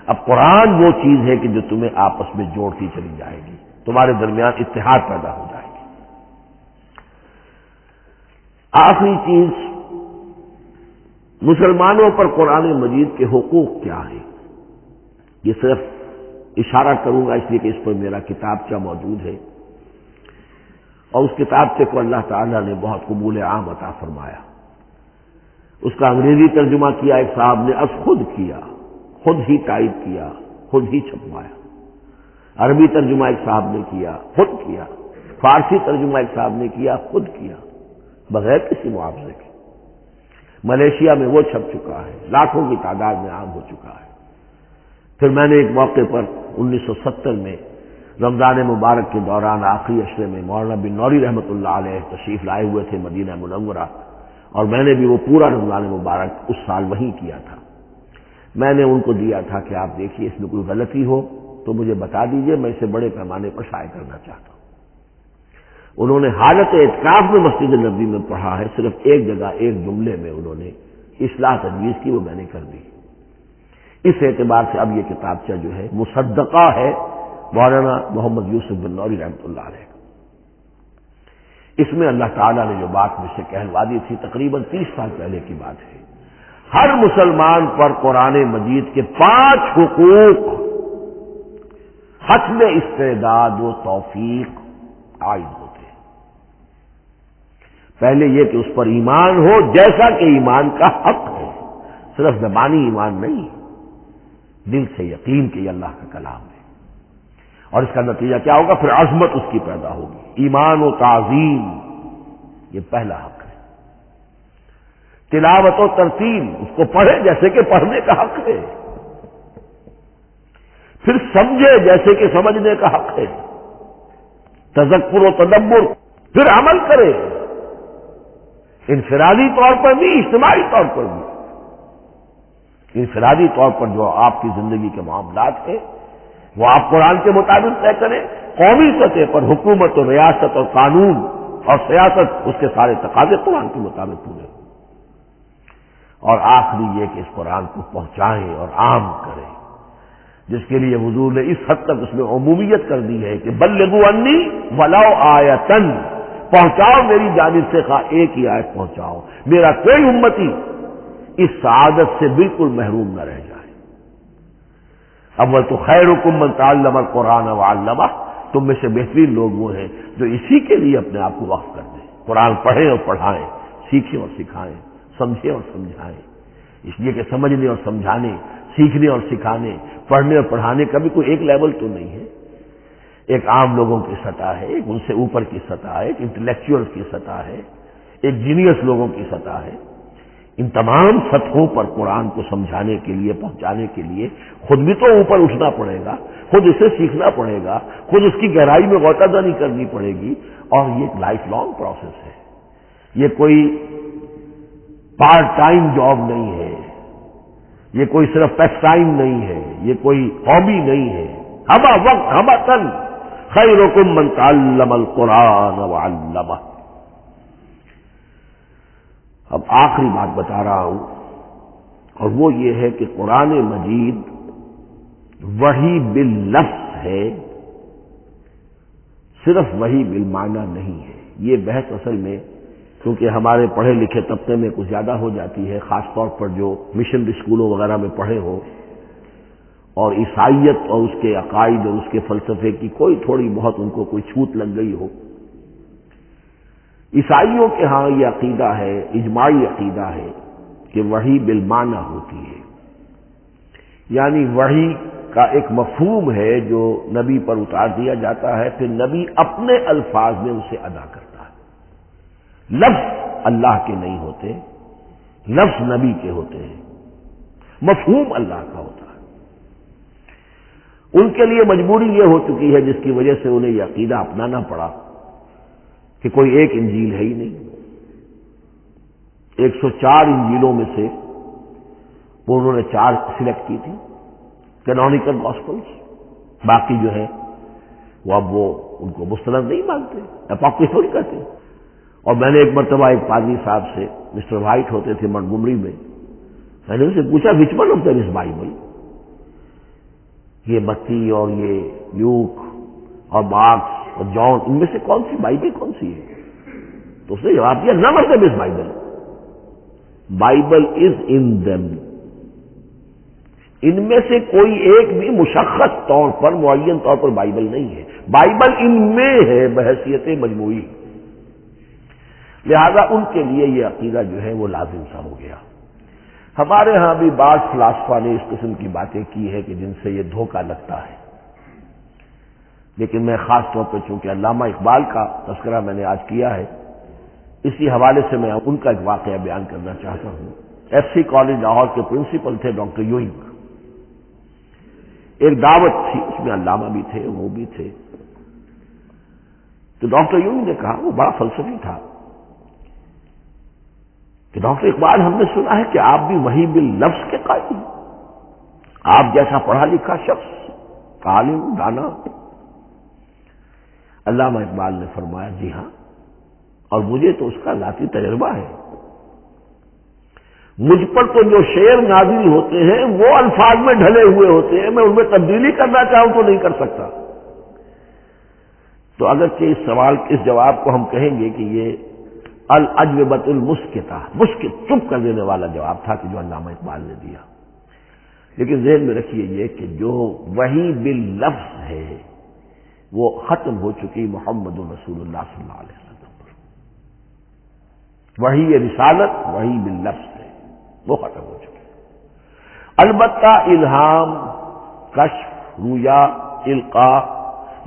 اب قرآن وہ چیز ہے کہ جو تمہیں آپس میں جوڑتی چلی جائے گی، تمہارے درمیان اتحاد پیدا ہو جائے گی۔ آخری چیز، مسلمانوں پر قرآن مجید کے حقوق کیا ہیں، یہ صرف اشارہ کروں گا اس لیے کہ اس پر میرا کتابچہ موجود ہے، اور اس کتابچے کو اللہ تعالیٰ نے بہت قبول عام عطا فرمایا۔ اس کا انگریزی ترجمہ کیا ایک صاحب نے، از خود کیا، خود ہی ٹائپ کیا، خود ہی چھپوایا۔ عربی ترجمہ ایک صاحب نے کیا، خود کیا۔ فارسی ترجمہ ایک صاحب نے کیا، خود کیا، بغیر کسی معاوضے کے۔ ملیشیا میں وہ چھپ چکا ہے، لاکھوں کی تعداد میں عام ہو چکا ہے۔ پھر میں نے ایک موقع پر 1970 میں رمضان مبارک کے دوران آخری عشرے میں مولانا بن نوری رحمۃ اللہ علیہ تشریف لائے ہوئے تھے مدینہ منورہ، اور میں نے بھی وہ پورا رمضان مبارک اس سال وہیں کیا تھا۔ میں نے ان کو دیا تھا کہ آپ دیکھیے اس میں کوئی غلطی ہو تو مجھے بتا دیجئے، میں اسے بڑے پیمانے پر شائع کرنا چاہتا ہوں۔ انہوں نے حالت اعتکاف میں مسجد نبوی میں پڑھا ہے، صرف ایک جگہ ایک جملے میں انہوں نے اصلاح تجویز کی، وہ میں نے کر دی۔ اس اعتبار سے اب یہ کتابچہ جو ہے مصدقہ ہے مولانا محمد یوسف بن نوری رحمۃ اللہ علیہ۔ اس میں اللہ تعالیٰ نے جو بات مجھ سے کہلوا دی تھی تقریباً 30 سال پہلے کی بات ہے، ہر مسلمان پر قرآن مجید کے 5 حقوق حتم استعداد و توفیق عائد ہوتے ہیں۔ پہلے یہ کہ اس پر ایمان ہو جیسا کہ ایمان کا حق ہے، صرف زبانی ایمان نہیں، دل سے یقین کہ یہ اللہ کا کلام ہے۔ اور اس کا نتیجہ کیا ہوگا؟ پھر عظمت اس کی پیدا ہوگی، ایمان و تعظیم، یہ پہلا حق ہے۔ تلاوت و ترتیل، اس کو پڑھے جیسے کہ پڑھنے کا حق ہے، پھر سمجھے جیسے کہ سمجھنے کا حق ہے، تذکر و تدبر، پھر عمل کرے، انفرادی طور پر بھی اجتماعی طور پر بھی۔ انفرادی طور پر جو آپ کی زندگی کے معاملات ہیں وہ آپ قرآن کے مطابق طے کریں، قومی سطح پر حکومت اور ریاست اور قانون اور سیاست، اس کے سارے تقاضے قرآن کے مطابق پورے۔ اور آخری یہ کہ اس قرآن کو پہنچائیں اور عام کریں، جس کے لیے حضور نے اس حد تک اس میں عمومیت کر دی ہے کہ بلغوا انی ولو آیۃ، پہنچاؤ میری جانب سے، خواہ ایک ہی آیت پہنچاؤ، میرا کوئی امتی اس سعادت سے بالکل محروم نہ رہ جائے۔ اول تو خیرکم من تعلم القرآن وعلمہ، تم میں سے بہترین لوگ وہ ہیں جو اسی کے لیے اپنے آپ کو وقف کر دیں، قرآن پڑھیں اور پڑھائیں، سیکھیں اور سکھائیں، سمجھیں اور سمجھائیں، اس لیے کہ سمجھنے اور سمجھانے، سیکھنے اور سکھانے، پڑھنے اور پڑھانے کا بھی کوئی ایک لیول تو نہیں ہے، ایک عام لوگوں کی سطح ہے، ایک ان سے اوپر کی سطح ہے، ایک انٹلیکچوئل کی سطح ہے، ایک جینیس لوگوں کی سطح ہے۔ ان تمام سطحوں پر قرآن کو سمجھانے کے لیے، پہنچانے کے لیے خود بھی تو اوپر اٹھنا پڑے گا، خود اسے سیکھنا پڑے گا، خود اس کی گہرائی میں غوطہ دانی کرنی پڑے گی، اور یہ ایک لائف لانگ پروسیس ہے، یہ کوئی پارٹ ٹائم جاب نہیں ہے، یہ کوئی صرف پیس ٹائم نہیں ہے، یہ کوئی ہابی نہیں ہے، ہمہ وقت ہمہ تن خیرکم من تعلم القرآن وعلمہ۔ اب آخری بات بتا رہا ہوں، اور وہ یہ ہے کہ قرآن مجید وحی باللفظ ہے، صرف وحی بالمعنی نہیں ہے۔ یہ بحث اصل میں کیونکہ ہمارے پڑھے لکھے طبقے میں کچھ زیادہ ہو جاتی ہے، خاص طور پر جو مشنری اسکولوں وغیرہ میں پڑھے ہو اور عیسائیت اور اس کے عقائد اور اس کے فلسفے کی کوئی تھوڑی بہت ان کو کوئی چھوٹ لگ گئی ہو۔ عیسائیوں کے ہاں یہ عقیدہ ہے، اجماعی عقیدہ ہے کہ وحی بالمعنی ہوتی ہے، یعنی وحی کا ایک مفہوم ہے جو نبی پر اتار دیا جاتا ہے، پھر نبی اپنے الفاظ میں اسے ادا کرتا ہے۔ لفظ اللہ کے نہیں ہوتے، لفظ نبی کے ہوتے ہیں، مفہوم اللہ کا ہوتا ہے۔ ان کے لیے مجبوری یہ ہو چکی ہے جس کی وجہ سے انہیں یہ عقیدہ اپنانا پڑا کہ کوئی ایک انجیل ہے ہی نہیں، 104 انجیلوں میں سے وہ انہوں نے 4 سلیکٹ کی تھی کینونیکل گاسپلز، باقی جو ہے وہ اب وہ ان کو مستند نہیں مانتے، اپوکریفل کہتے ہیں۔ اور میں نے ایک مرتبہ ایک پادری صاحب سے، مسٹر وائٹ ہوتے تھے منٹگومری میں نے ان سے پوچھا which one of them is Bible, یہ متی اور یہ لوک اور مارکس اور جان، ان میں سے کون سی بائبل کون سی ہے؟ تو اس نے جواب دیا none of them is Bible, Bible is in them, ان میں سے کوئی ایک بھی مشخص طور پر، معین طور پر بائبل نہیں ہے، بائبل ان میں ہے بحیثیت مجموعی۔ لہذا ان کے لیے یہ عقیدہ جو ہے وہ لازم سا ہو گیا۔ ہمارے ہاں بھی بعض فلاسفہ نے اس قسم کی باتیں کی ہے کہ جن سے یہ دھوکہ لگتا ہے، لیکن میں خاص طور پہ چونکہ علامہ اقبال کا تذکرہ میں نے آج کیا ہے، اسی حوالے سے میں ان کا ایک واقعہ بیان کرنا چاہتا ہوں۔ ایف سی کالج لاہور کے پرنسپل تھے ڈاکٹر یوئنگ، ایک دعوت تھی، اس میں علامہ بھی تھے، وہ بھی تھے۔ تو ڈاکٹر یوئنگ نے کہا، وہ بڑا فلسفی تھا، کہ ڈاکٹر اقبال ہم نے سنا ہے کہ آپ بھی وحی باللفظ کے قائل ہیں، آپ جیسا پڑھا لکھا شخص، عالم دانا۔ علامہ اقبال نے فرمایا جی ہاں، اور مجھے تو اس کا ذاتی تجربہ ہے، مجھ پر تو جو شعر نازل ہوتے ہیں وہ الفاظ میں ڈھلے ہوئے ہوتے ہیں، میں ان میں تبدیلی کرنا چاہوں تو نہیں کر سکتا۔ تو اگرچہ اس سوال اس جواب کو ہم کہیں گے کہ یہ الاجوبۃ المسکتہ، مسکت چپ کر دینے والا جواب تھا کہ جو علامہ اقبال نے دیا، لیکن ذہن میں رکھیے یہ کہ جو وحی باللفظ ہے وہ ختم ہو چکی محمد رسول اللہ صلی اللہ علیہ وسلم پر، وحی رسالت وحی باللفظ ہے، وہ ختم ہو چکی۔ البتہ الہام، کشف، رویا، القاء،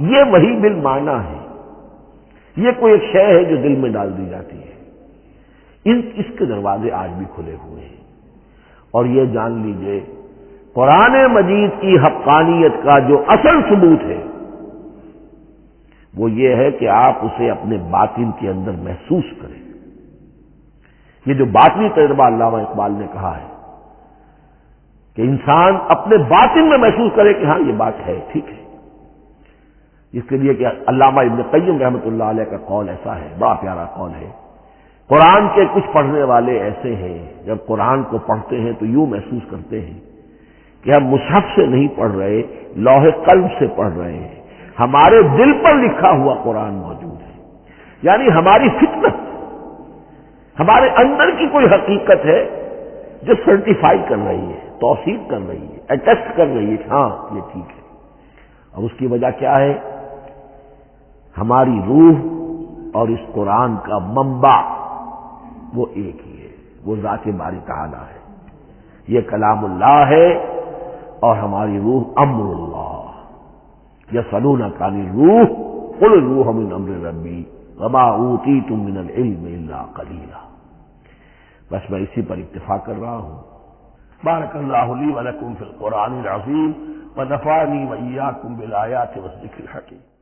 یہ وحی بالمعنی ہے، یہ کوئی ایک شے ہے جو دل میں ڈال دی جاتی ہے، اس کے دروازے آج بھی کھلے ہوئے ہیں۔ اور یہ جان لیجئے قرآن مجید کی حقانیت کا جو اصل ثبوت ہے وہ یہ ہے کہ آپ اسے اپنے باطن کے اندر محسوس کریں۔ یہ جو باطنی تجربہ علامہ اقبال نے کہا ہے کہ انسان اپنے باطن میں محسوس کرے کہ ہاں یہ بات ہے، ٹھیک ہے، اس کے لیے کہ علامہ ابن قیم رحمۃ اللہ علیہ کا قول ایسا ہے، بڑا پیارا قول ہے قرآن کے کچھ پڑھنے والے ایسے ہیں جب قرآن کو پڑھتے ہیں تو یوں محسوس کرتے ہیں کہ ہم مصحف سے نہیں پڑھ رہے، لوح قلب سے پڑھ رہے ہیں، ہمارے دل پر لکھا ہوا قرآن موجود ہے، یعنی ہماری فطرت، ہمارے اندر کی کوئی حقیقت ہے جو سرٹیفائی کر رہی ہے، توثیق کر رہی ہے، اٹیسٹ کر رہی ہے کہ ہاں یہ ٹھیک ہے۔ اور اس کی وجہ کیا ہے؟ ہماری روح اور اس قرآن کا منبع وہ ایک ہی ہے، وہ ذات باری تعالی ہے، یہ کلام اللہ ہے، اور ہماری روح امر اللہ۔ یسألونک عن الروح قل الروح من امر ربی وما اوتیتم من العلم الا قلیلا۔ بس میں اسی پر اکتفا کر رہا ہوں۔ بارک اللہ لی ولکم فی القرآن العظیم ونفعنی وإیاکم بالآیات والذکر الحکیم۔